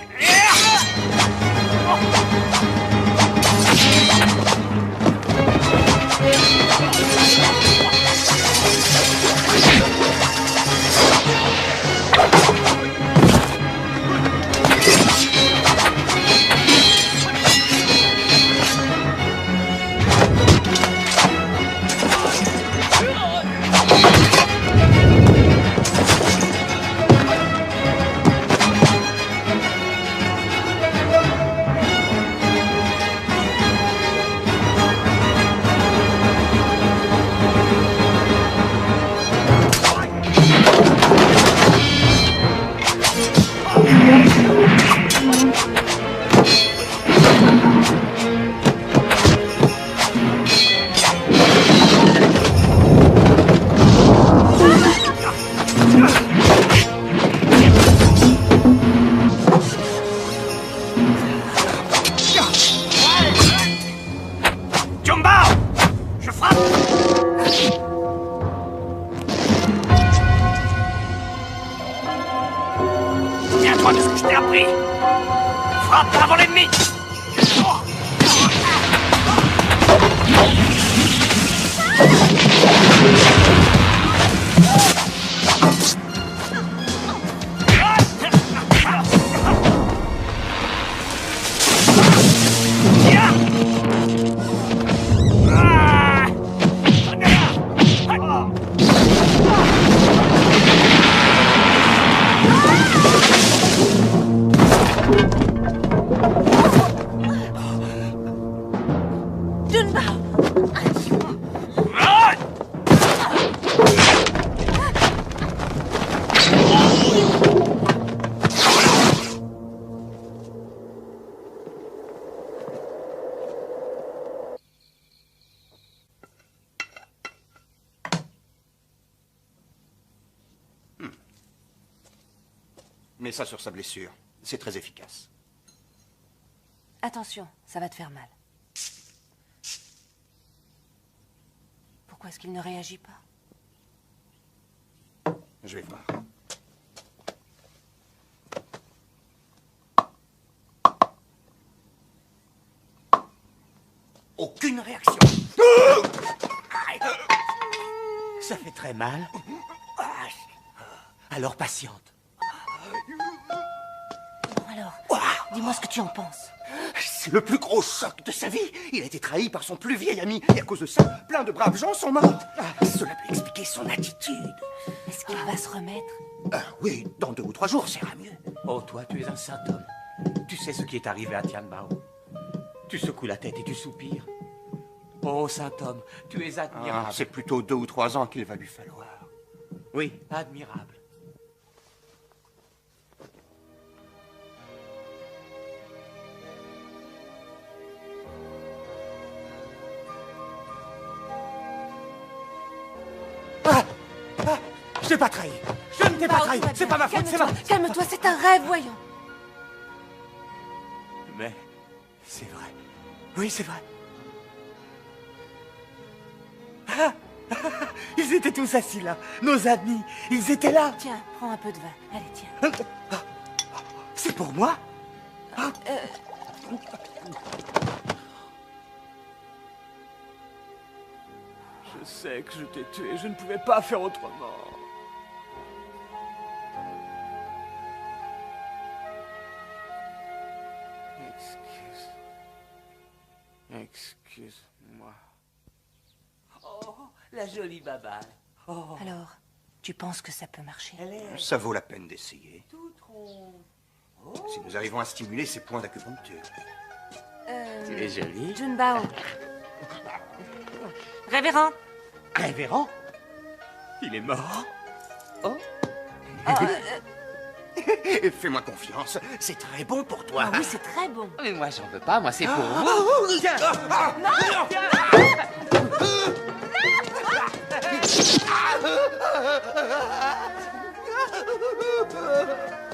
Souviens-toi de ce que je t'ai appris. Frappe avant l'ennemi. Mets ça sur sa blessure. C'est très efficace. Attention, ça va te faire mal. Pourquoi est-ce qu'il ne réagit pas? Je vais voir. Aucune réaction. Ça fait très mal. Alors patiente. Alors, dis-moi ce que tu en penses. C'est le plus gros choc de sa vie. Il a été trahi par son plus vieil ami. Et à cause de ça, plein de braves gens sont morts. Cela peut expliquer son attitude. Est-ce qu'il va se remettre? Oui, dans 2 ou 3 jours, ça ira mieux. Oh, toi, tu es un saint homme. Tu sais ce qui est arrivé à Tianbao. Tu secoues la tête et tu soupires. Oh, saint homme, tu es admirable. C'est plutôt 2 ou 3 ans qu'il va lui falloir. Oui, admirable. Je t'ai pas trahi. Je ne t'ai pas trahi. C'est pas ma faute, c'est ma... Calme-toi, c'est un rêve, voyons. Mais c'est vrai. Oui, c'est vrai. Ils étaient tous assis là. Nos amis, ils étaient là. Tiens, prends un peu de vin. Allez, tiens. C'est pour moi? Je sais que je t'ai tué. Je ne pouvais pas faire autrement. Excuse-moi. Oh, la jolie babale. Oh. Alors, tu penses que ça peut marcher? Ça vaut la peine d'essayer. Toute ronde. Si nous arrivons à stimuler ces points d'acupuncture. Tu es jolie. Junbao. Révérend. Révérend? Il est mort? Fais-moi confiance, c'est très bon pour toi. Ah oui, c'est très bon. Mais moi, j'en veux pas, moi, c'est pour vous. Tiens.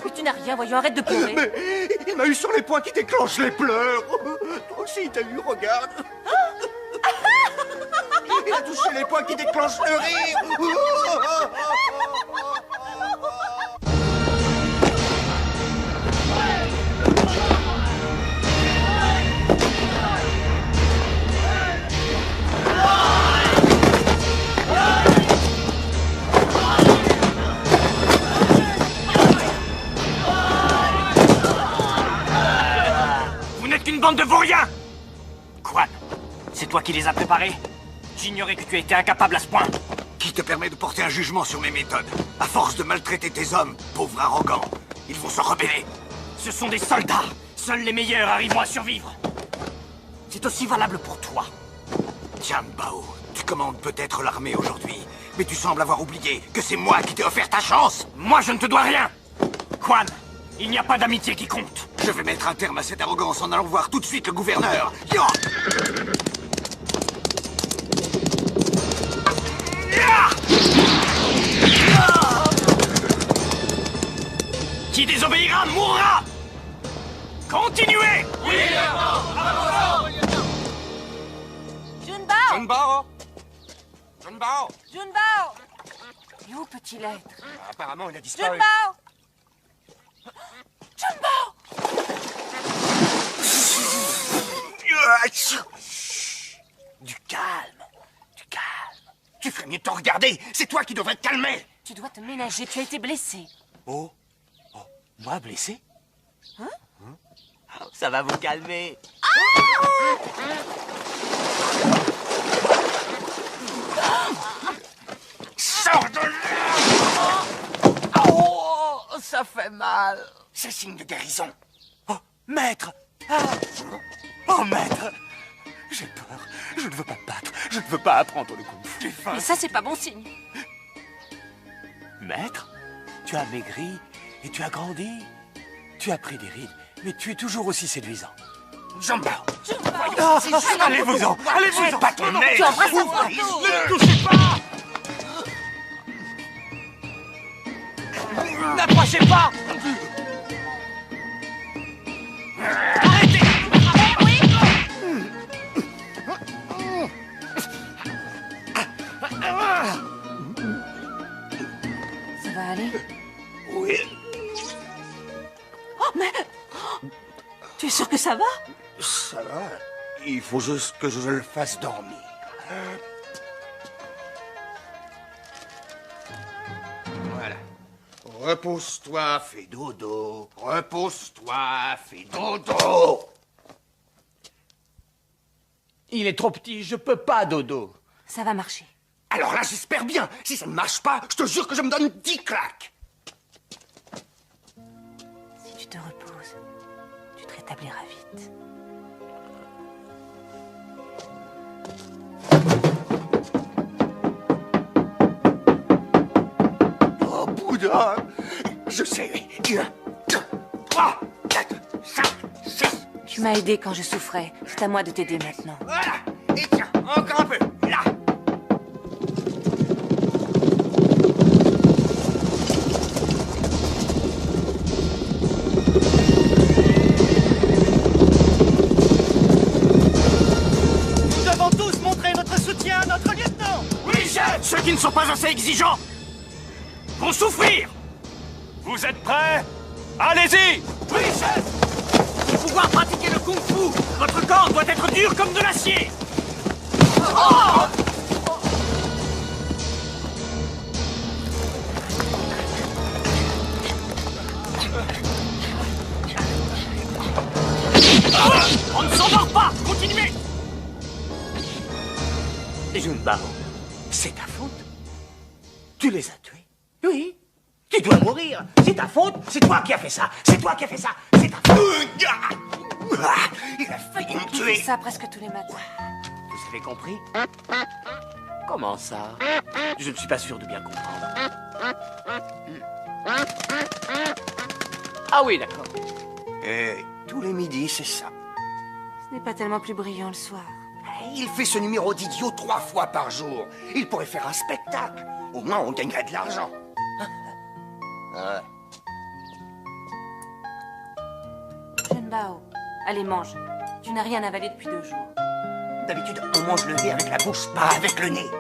Mais tu n'as rien, voyons, arrête de pleurer. Mais il m'a eu sur les poings qui déclenchent les pleurs. Toi aussi, t'as eu, regarde. Il a touché les poings qui déclenchent le rire. Vous n'êtes qu'une bande de vauriens! Quan, c'est toi qui les as préparés? J'ignorais que tu étais incapable à ce point. Qui te permet de porter un jugement sur mes méthodes? À force de maltraiter tes hommes, pauvres arrogants, ils vont se rebeller. Ce sont des soldats. Seuls les meilleurs arriveront à survivre. C'est aussi valable pour toi. Tian Bao, tu commandes peut-être l'armée aujourd'hui, mais tu sembles avoir oublié que c'est moi qui t'ai offert ta chance. Moi, je ne te dois rien. Quan, il n'y a pas d'amitié qui compte. Je vais mettre un terme à cette arrogance en allant voir tout de suite le gouverneur. Yo! Qui désobéira mourra. Continuez. Oui, Junbao! Junbao Junbao Junbao! Et où peut-il être? Apparemment, il a disparu. Junbao! Junbao! Du calme, du calme. Tu ferais mieux de te regarder. C'est toi qui devrais te calmer. Tu dois te ménager, tu as été blessé. Oh, moi blessé? Hein? Ça va vous calmer. Sors de là! Oh, ça fait mal. C'est signe de guérison. Oh, maître. Oh, maître. J'ai peur. Je ne veux pas me battre. Je ne veux pas apprendre le kung-fu. J'ai faim. Mais ça, c'est pas bon signe. Maître, tu as maigri et tu as grandi. Tu as pris des rides, mais tu es toujours aussi séduisant. Junbao! Allez-vous-en! Allez-vous-en! Pas ton nez! Tu embrasses un Ouvre, photo. ne le touchez pas! N'approchez pas! Ça va aller? Oui. Oh, mais... Tu es sûr que ça va? Ça va. Il faut juste que je le fasse dormir. Voilà. Repose-toi, fais dodo. Repose-toi, fais dodo. Il est trop petit, je peux pas, dodo. Ça va marcher. Alors là, j'espère bien. Si ça ne marche pas, je te jure que je me donne 10 claques. Si tu te reposes, tu te rétabliras vite. Oh, Bouddha. Je sais. 1, 2, 3, 4, 5, 6. Tu m'as aidé quand je souffrais. C'est à moi de t'aider maintenant. Voilà. Et tiens, encore un peu. Là. Nous devons tous montrer notre soutien à notre lieutenant. Oui, chef. Ceux qui ne sont pas assez exigeants vont souffrir. Vous êtes prêts? Allez-y. Oui, chef. Pour pouvoir pratiquer le kung-fu, votre corps doit être dur comme de l'acier. Oh! On ne s'endort pas. Continuez. Junbao, c'est ta faute. Tu les as tués. Oui. Tu dois mourir. C'est ta faute. C'est toi qui as fait ça. C'est toi qui as fait ça. C'est ta faute. Il a failli me Tu tuer. fais ça presque tous les matins. Vous avez compris? Comment ça? Je ne suis pas sûr de bien comprendre. Ah oui, d'accord. Et tous les midis, c'est ça. Ce n'est pas tellement plus brillant le soir. Il fait ce numéro d'idiot 3 fois par jour. Il pourrait faire un spectacle. Au moins, on gagnerait de l'argent. Ouais. Junbao, allez, mange. Tu n'as rien avalé depuis 2 jours. D'habitude, on mange le nez avec la bouche, pas avec le nez.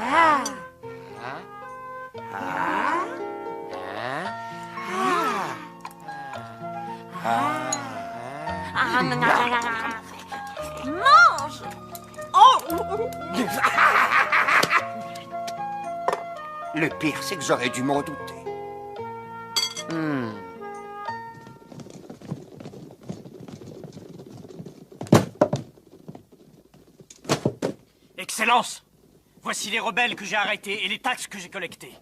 Ah. Mange. Oh. Le pire, c'est que j'aurais dû m'en douter. Excellence! Voici les rebelles que j'ai arrêtés et les taxes que j'ai collectées.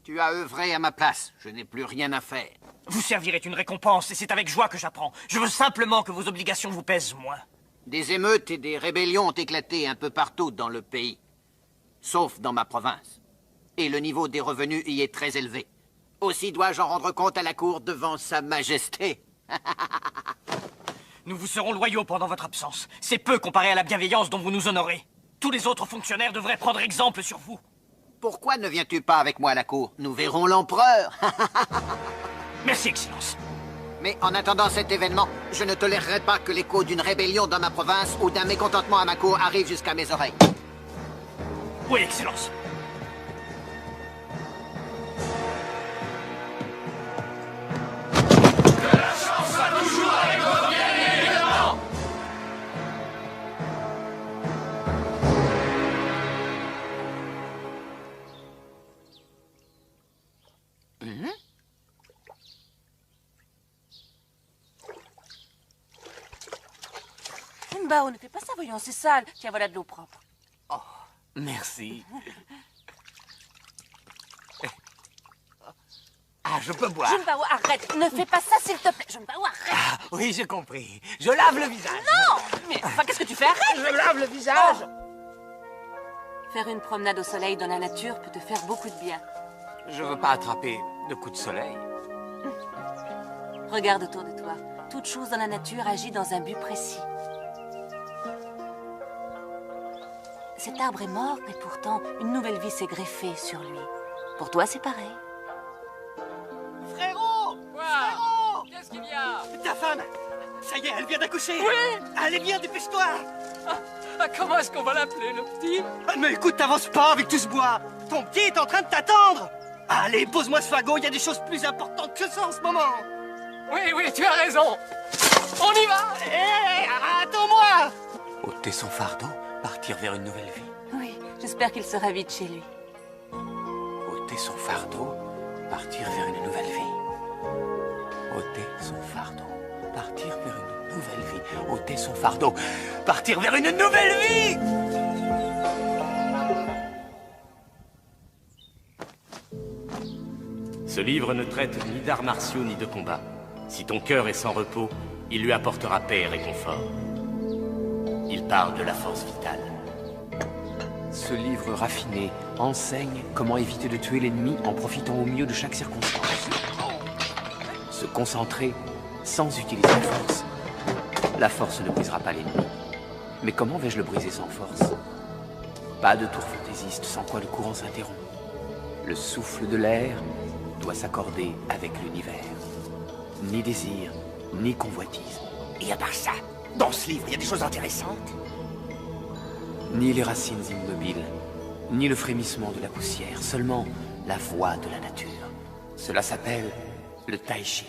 Tu as œuvré à ma place. Je n'ai plus rien à faire. Vous servirez une récompense et c'est avec joie que j'apprends. Je veux simplement que vos obligations vous pèsent moins. Des émeutes et des rébellions ont éclaté un peu partout dans le pays. Sauf dans ma province. Et le niveau des revenus y est très élevé. Aussi dois-je en rendre compte à la cour devant sa majesté. Nous vous serons loyaux pendant votre absence. C'est peu comparé à la bienveillance dont vous nous honorez. Tous les autres fonctionnaires devraient prendre exemple sur vous. Pourquoi ne viens-tu pas avec moi à la cour? Nous verrons l'empereur. Merci, Excellence. Mais en attendant cet événement, je ne tolérerai pas que l'écho d'une rébellion dans ma province ou d'un mécontentement à ma cour arrive jusqu'à mes oreilles. Oui, Excellence. Que la chance soit toujours avec votre bien-aimé. Junbao, ne fais pas ça, voyons, c'est sale. Tiens, voilà de l'eau propre. Oh, merci. Ah, je peux boire. Junbao, arrête. Ne fais pas ça, s'il te plaît. Junbao, arrête. Ah, oui, j'ai compris. Je lave le visage. Non. Mais enfin, qu'est-ce que tu fais? Arrête. Je lave le visage. Faire une promenade au soleil dans la nature peut te faire beaucoup de bien. Je veux pas attraper de coups de soleil. Regarde autour de toi. Toute chose dans la nature agit dans un but précis. Cet arbre est mort, mais pourtant, une nouvelle vie s'est greffée sur lui. Pour toi, c'est pareil. Frérot! Frérot! Qu'est-ce qu'il y a? Ta femme! Ça y est, elle vient d'accoucher! Oui! Allez bien, dépêche-toi! Comment est-ce qu'on va l'appeler, le petit? Mais écoute, t'avances pas avec tout ce bois! Ton petit est en train de t'attendre! Allez, pose-moi ce fagot, il y a des choses plus importantes que ça en ce moment! Oui, tu as raison! On y va! Hé, attends-moi! Ôter son fardeau, partir vers une nouvelle vie. Oui, j'espère qu'il sera vite chez lui. Ôter son fardeau, partir vers une nouvelle vie. Ôter son fardeau, partir vers une nouvelle vie. Ôter son fardeau, partir vers une nouvelle vie. Ce livre ne traite ni d'arts martiaux ni de combat. Si ton cœur est sans repos, il lui apportera paix et réconfort. Il parle de la force vitale. Ce livre raffiné enseigne comment éviter de tuer l'ennemi en profitant au mieux de chaque circonstance. Se concentrer sans utiliser la force. La force ne brisera pas l'ennemi. Mais comment vais-je le briser sans force? Pas de tour fantaisiste sans quoi le courant s'interrompt. Le souffle de l'air doit s'accorder avec l'univers. Ni désir, ni convoitise. Et à part ça, dans ce livre, il y a des choses intéressantes. Ni les racines immobiles, ni le frémissement de la poussière, seulement la voix de la nature. Cela s'appelle le tai chi.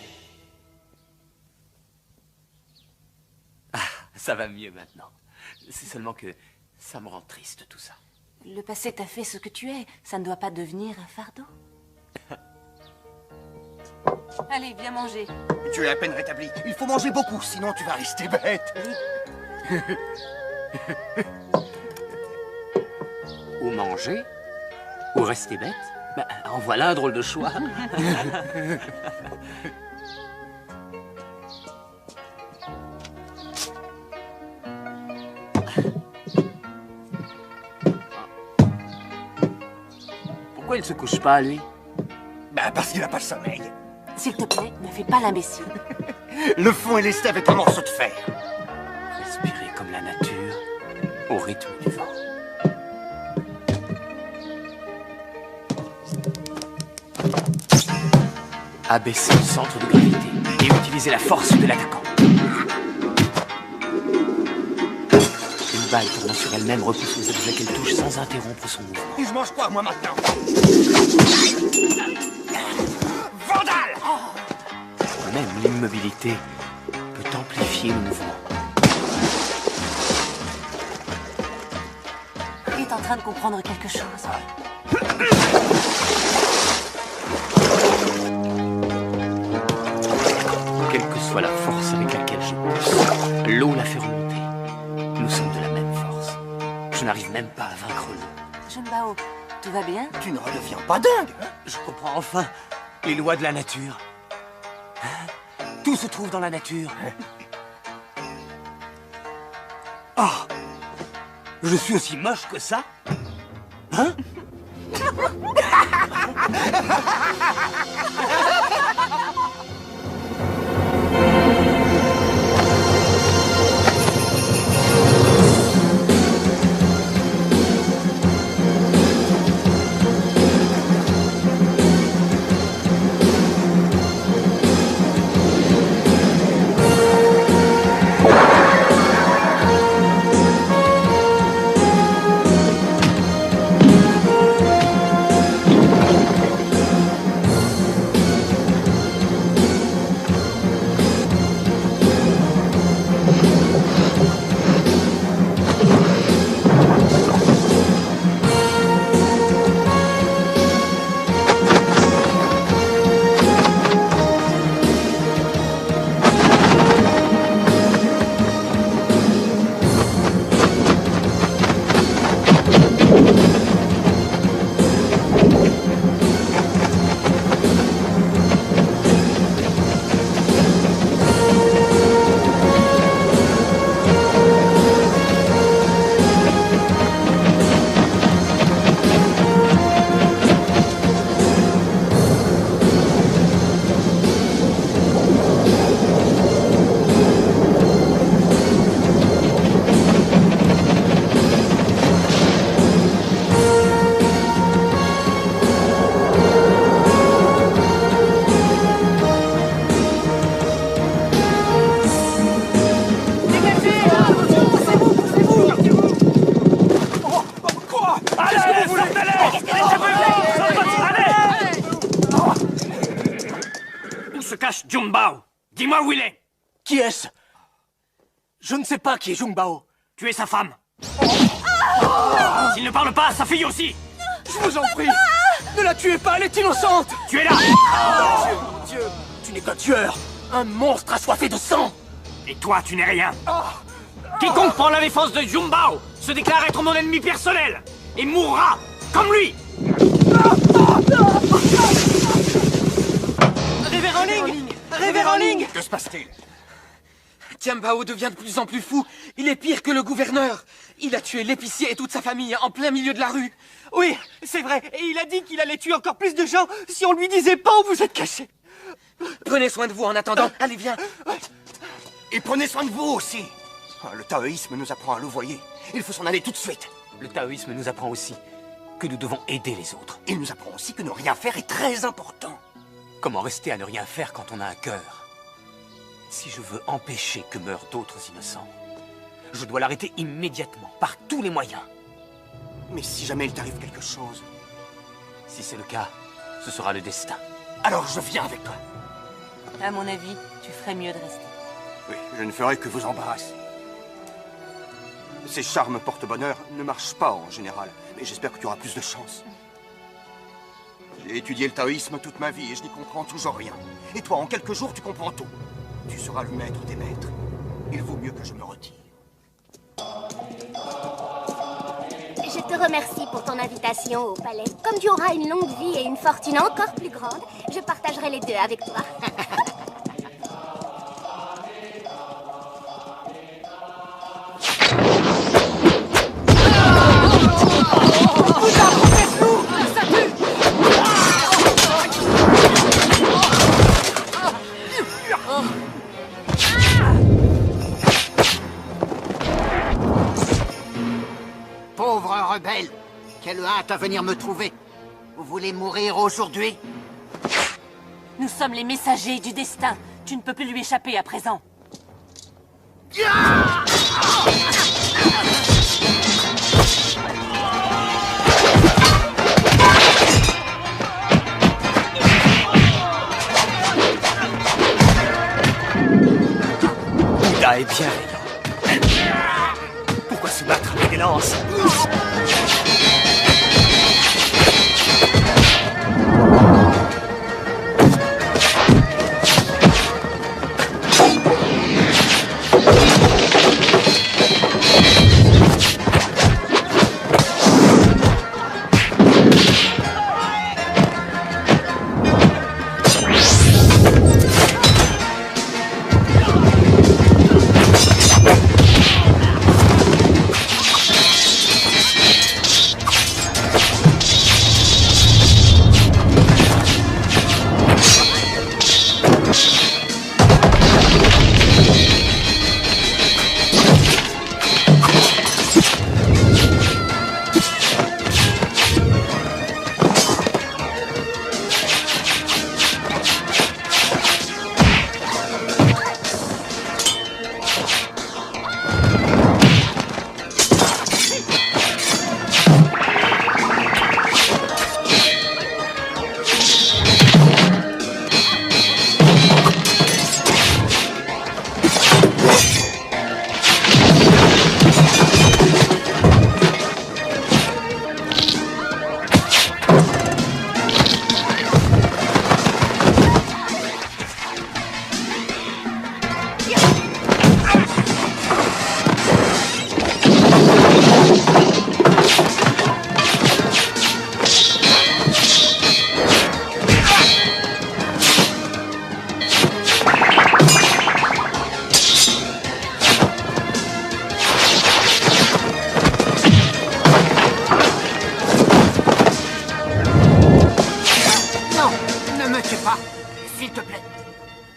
Ah, ça va mieux maintenant. C'est seulement que ça me rend triste tout ça. Le passé t'a fait ce que tu es. Ça ne doit pas devenir un fardeau. Allez, viens manger. Tu es à peine rétabli. Il faut manger beaucoup, sinon tu vas rester bête. Ou manger, ou rester bête. En voilà un drôle de choix. Pourquoi il se couche pas, lui? Ben, parce qu'il a pas le sommeil. S'il te plaît, ne fais pas l'imbécile. Le fond et l'estève est un morceau de fer. Respirer comme la nature, au rythme du vent. Abaisser le centre de gravité et utiliser la force de l'attaquant. Une balle tournant sur elle-même repousse les objets qu'elle touche sans interrompre son mouvement. Et je mange quoi, moi, maintenant? Vandale! Même l'immobilité peut amplifier le mouvement. Il est en train de comprendre quelque chose. Quelle que soit la force avec laquelle je pousse, l'eau la fait remonter. Nous sommes de la même force. Je n'arrive même pas à vaincre l'eau. Junbao, tout va bien? Tu ne redeviens pas dingue, hein? Je comprends enfin les lois de la nature. Tout se trouve dans la nature. Oh! Je suis aussi moche que ça? Hein? Junbao, dis-moi où il est. Qui est-ce? Je ne sais pas qui est Junbao. Tu es sa femme. S'il ne parle pas, sa fille aussi. Je vous en prie, ne la tuez pas, elle est innocente. Tu es là. Mon Dieu, tu n'es qu'un tueur, un monstre assoiffé de sang. Et toi, tu n'es rien. Quiconque prend la défense de Junbao se déclare être mon ennemi personnel et mourra comme lui. Révérend Ling! Révérend Ling! Que se passe-t-il? Tianbao devient de plus en plus fou. Il est pire que le gouverneur. Il a tué l'épicier et toute sa famille en plein milieu de la rue. Oui, c'est vrai. Et il a dit qu'il allait tuer encore plus de gens si on lui disait pas où vous êtes cachés. Prenez soin de vous en attendant. Allez, viens. Et prenez soin de vous aussi. Le taoïsme nous apprend à louvoyer. Il faut s'en aller tout de suite. Le taoïsme nous apprend aussi que nous devons aider les autres. Il nous apprend aussi que ne rien faire est très important. Comment rester à ne rien faire quand on a un cœur? Si je veux empêcher que meurent d'autres innocents, je dois l'arrêter immédiatement, par tous les moyens. Mais si jamais il t'arrive quelque chose... Si c'est le cas, ce sera le destin. Alors je viens avec toi. À mon avis, tu ferais mieux de rester. Oui, je ne ferai que vous embarrasser. Ces charmes porte-bonheur ne marchent pas en général, mais j'espère que tu auras plus de chance. J'ai étudié le taoïsme toute ma vie et je n'y comprends toujours rien. Et toi, en quelques jours, tu comprends tout. Tu seras le maître des maîtres. Il vaut mieux que je me retire. Je te remercie pour ton invitation au palais. Comme tu auras une longue vie et une fortune encore plus grande, je partagerai les deux avec toi. rebelles. Quelle hâte à venir me trouver. Vous voulez mourir aujourd'hui? Nous sommes les messagers du destin. Tu ne peux plus lui échapper à présent. Bouddha est bienveillant. Pourquoi se battre avec des lances?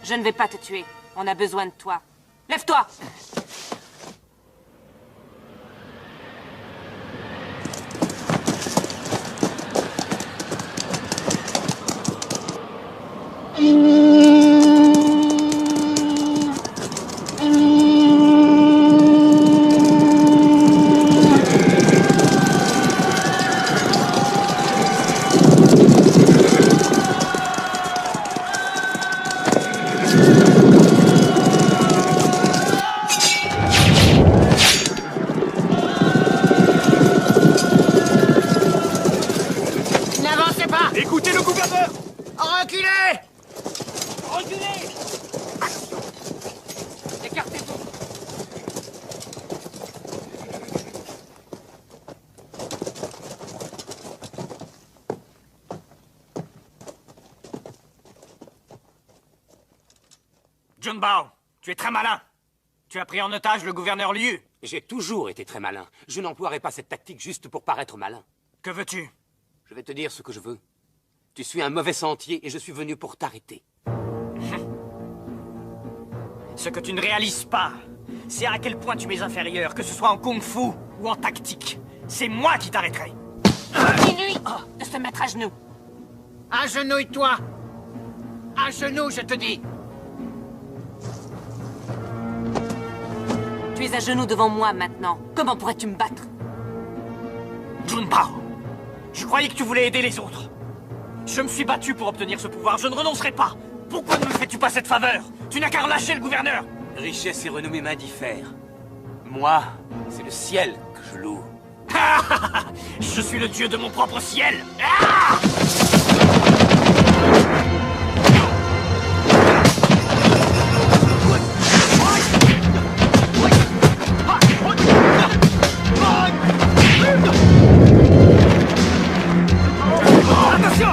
Je ne vais pas te tuer. On a besoin de toi. Lève-toi! Écoutez le gouverneur! Reculez! Reculez! Écartez-vous! John Bao, tu es très malin. Tu as pris en otage le gouverneur Liu. J'ai toujours été très malin. Je n'emploierai pas cette tactique juste pour paraître malin. Que veux-tu? Je vais te dire ce que je veux. Tu suis un mauvais sentier et je suis venu pour t'arrêter. Ce que tu ne réalises pas, c'est à quel point tu m'es inférieur, que ce soit en kung-fu ou en tactique. C'est moi qui t'arrêterai. Dis-lui de se mettre à genoux. Agenouille-toi! À genoux, je te dis! Tu es à genoux devant moi maintenant. Comment pourrais-tu me battre? Junpao, je croyais que tu voulais aider les autres. Je me suis battu pour obtenir ce pouvoir, je ne renoncerai pas. Pourquoi ne me fais-tu pas cette faveur? Tu n'as qu'à relâcher le gouverneur. Richesse et renommée m'indiffèrent. Moi, c'est le ciel que je loue. Je suis le dieu de mon propre ciel. Attention!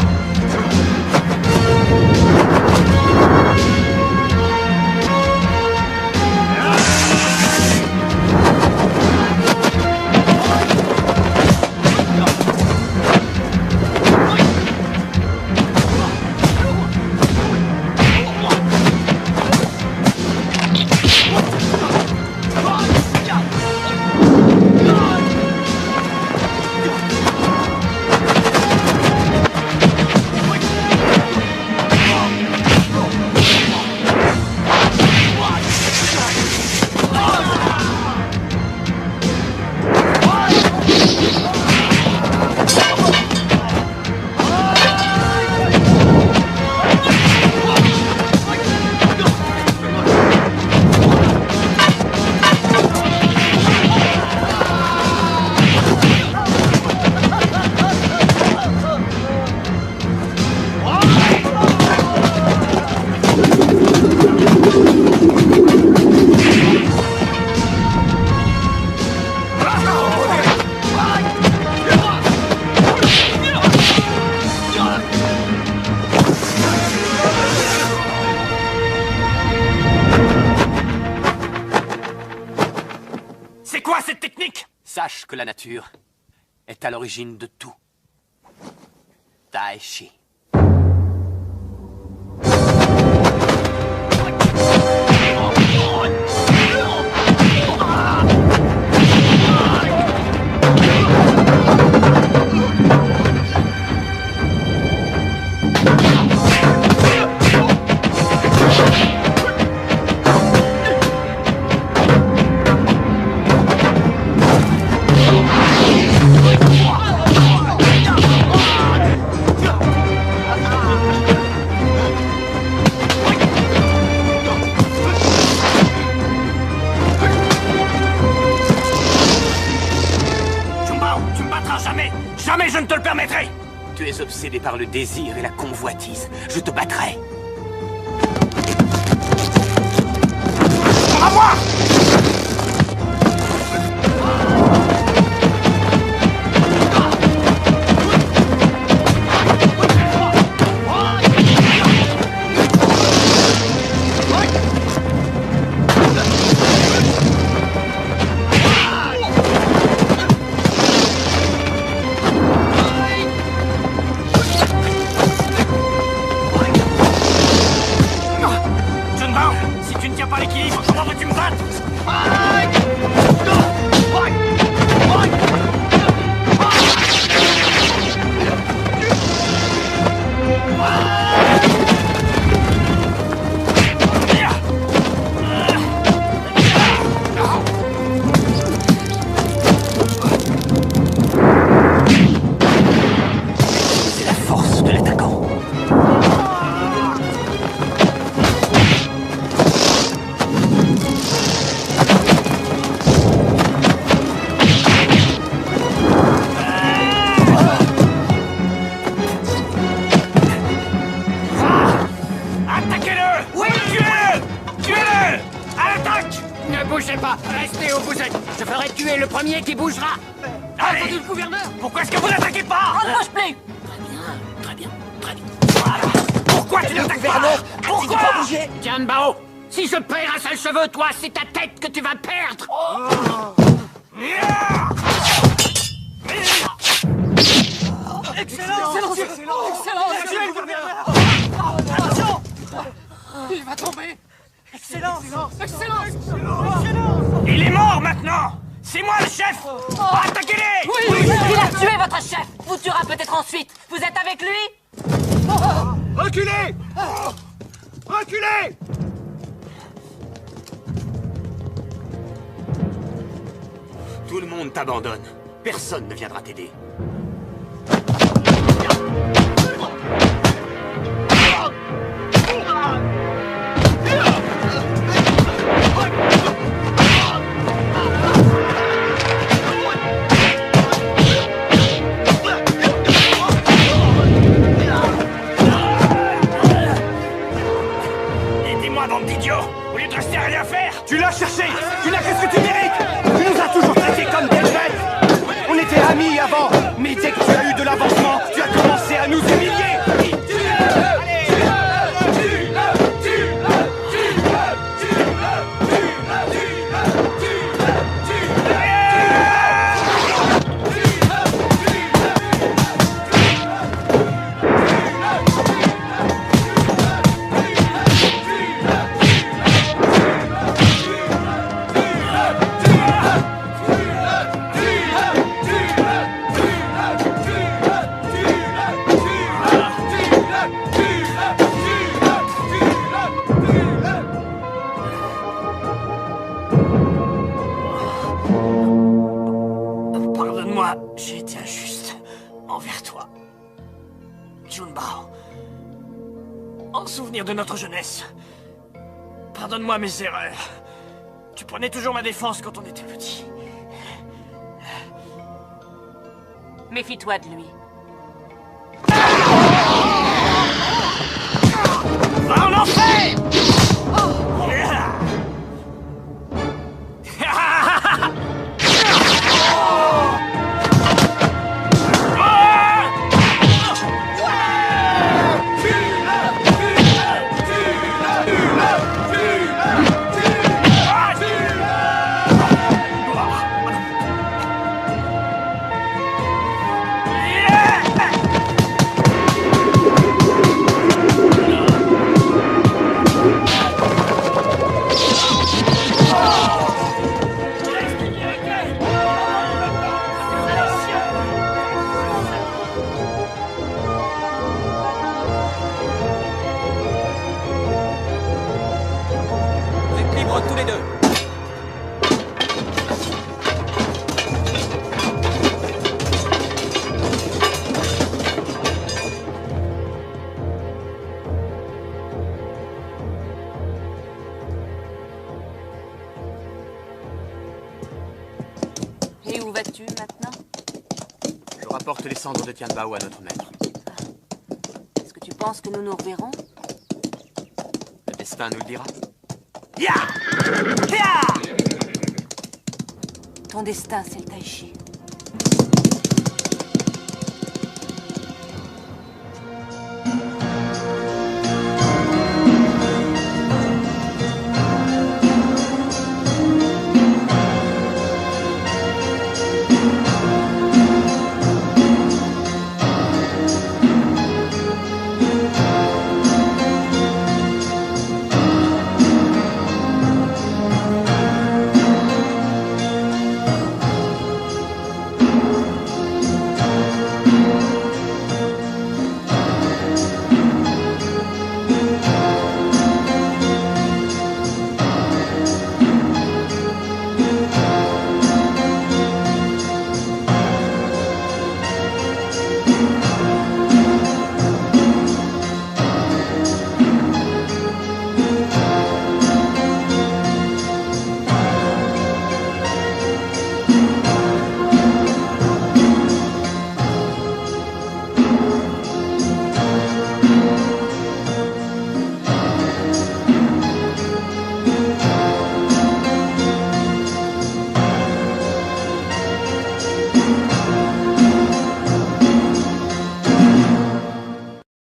que la nature est à l'origine de tout. Daishi. Jamais je ne te le permettrai! Tu es obsédé par le désir et la convoitise. Je te battrai. À moi! Je ferai tuer le premier qui bougera. Allez, entendu le gouverneur? Pourquoi est-ce que vous n'attaquez pas? On ne bouge plus. Très bien. Voilà. Pourquoi tu n'attaques pas? Pourquoi? Tianbao, si je perds un seul cheveu, toi, c'est ta tête que tu vas perdre. Excellent. Attention. Il va tomber. Excellent. Il est mort maintenant. C'est moi le chef. Attaquez-les. Oui, il a tué votre chef. Vous tuera peut-être ensuite. Vous êtes avec lui? Reculez! Reculez! Tout le monde t'abandonne. Personne ne viendra t'aider. Aidez-moi, bande d'idiots. Au lieu de rester à rien faire. Tu l'as cherché. Tu n'as que ce que tu mérites. Tu nous as toujours traités comme des bêtes. On était amis avant, mais dès que tu as eu de l'avancement, tu as commencé à nous humilier. Pardonne-moi, j'ai été injuste envers toi. Junbao. En souvenir de notre jeunesse. Pardonne-moi mes erreurs. Tu prenais toujours ma défense quand on était petit. Méfie-toi de lui. Va en enfer! rapporte les cendres de Tianbao à notre maître. Est-ce que tu penses que nous nous reverrons? Le destin nous le dira. Ton destin, c'est le Tai Chi.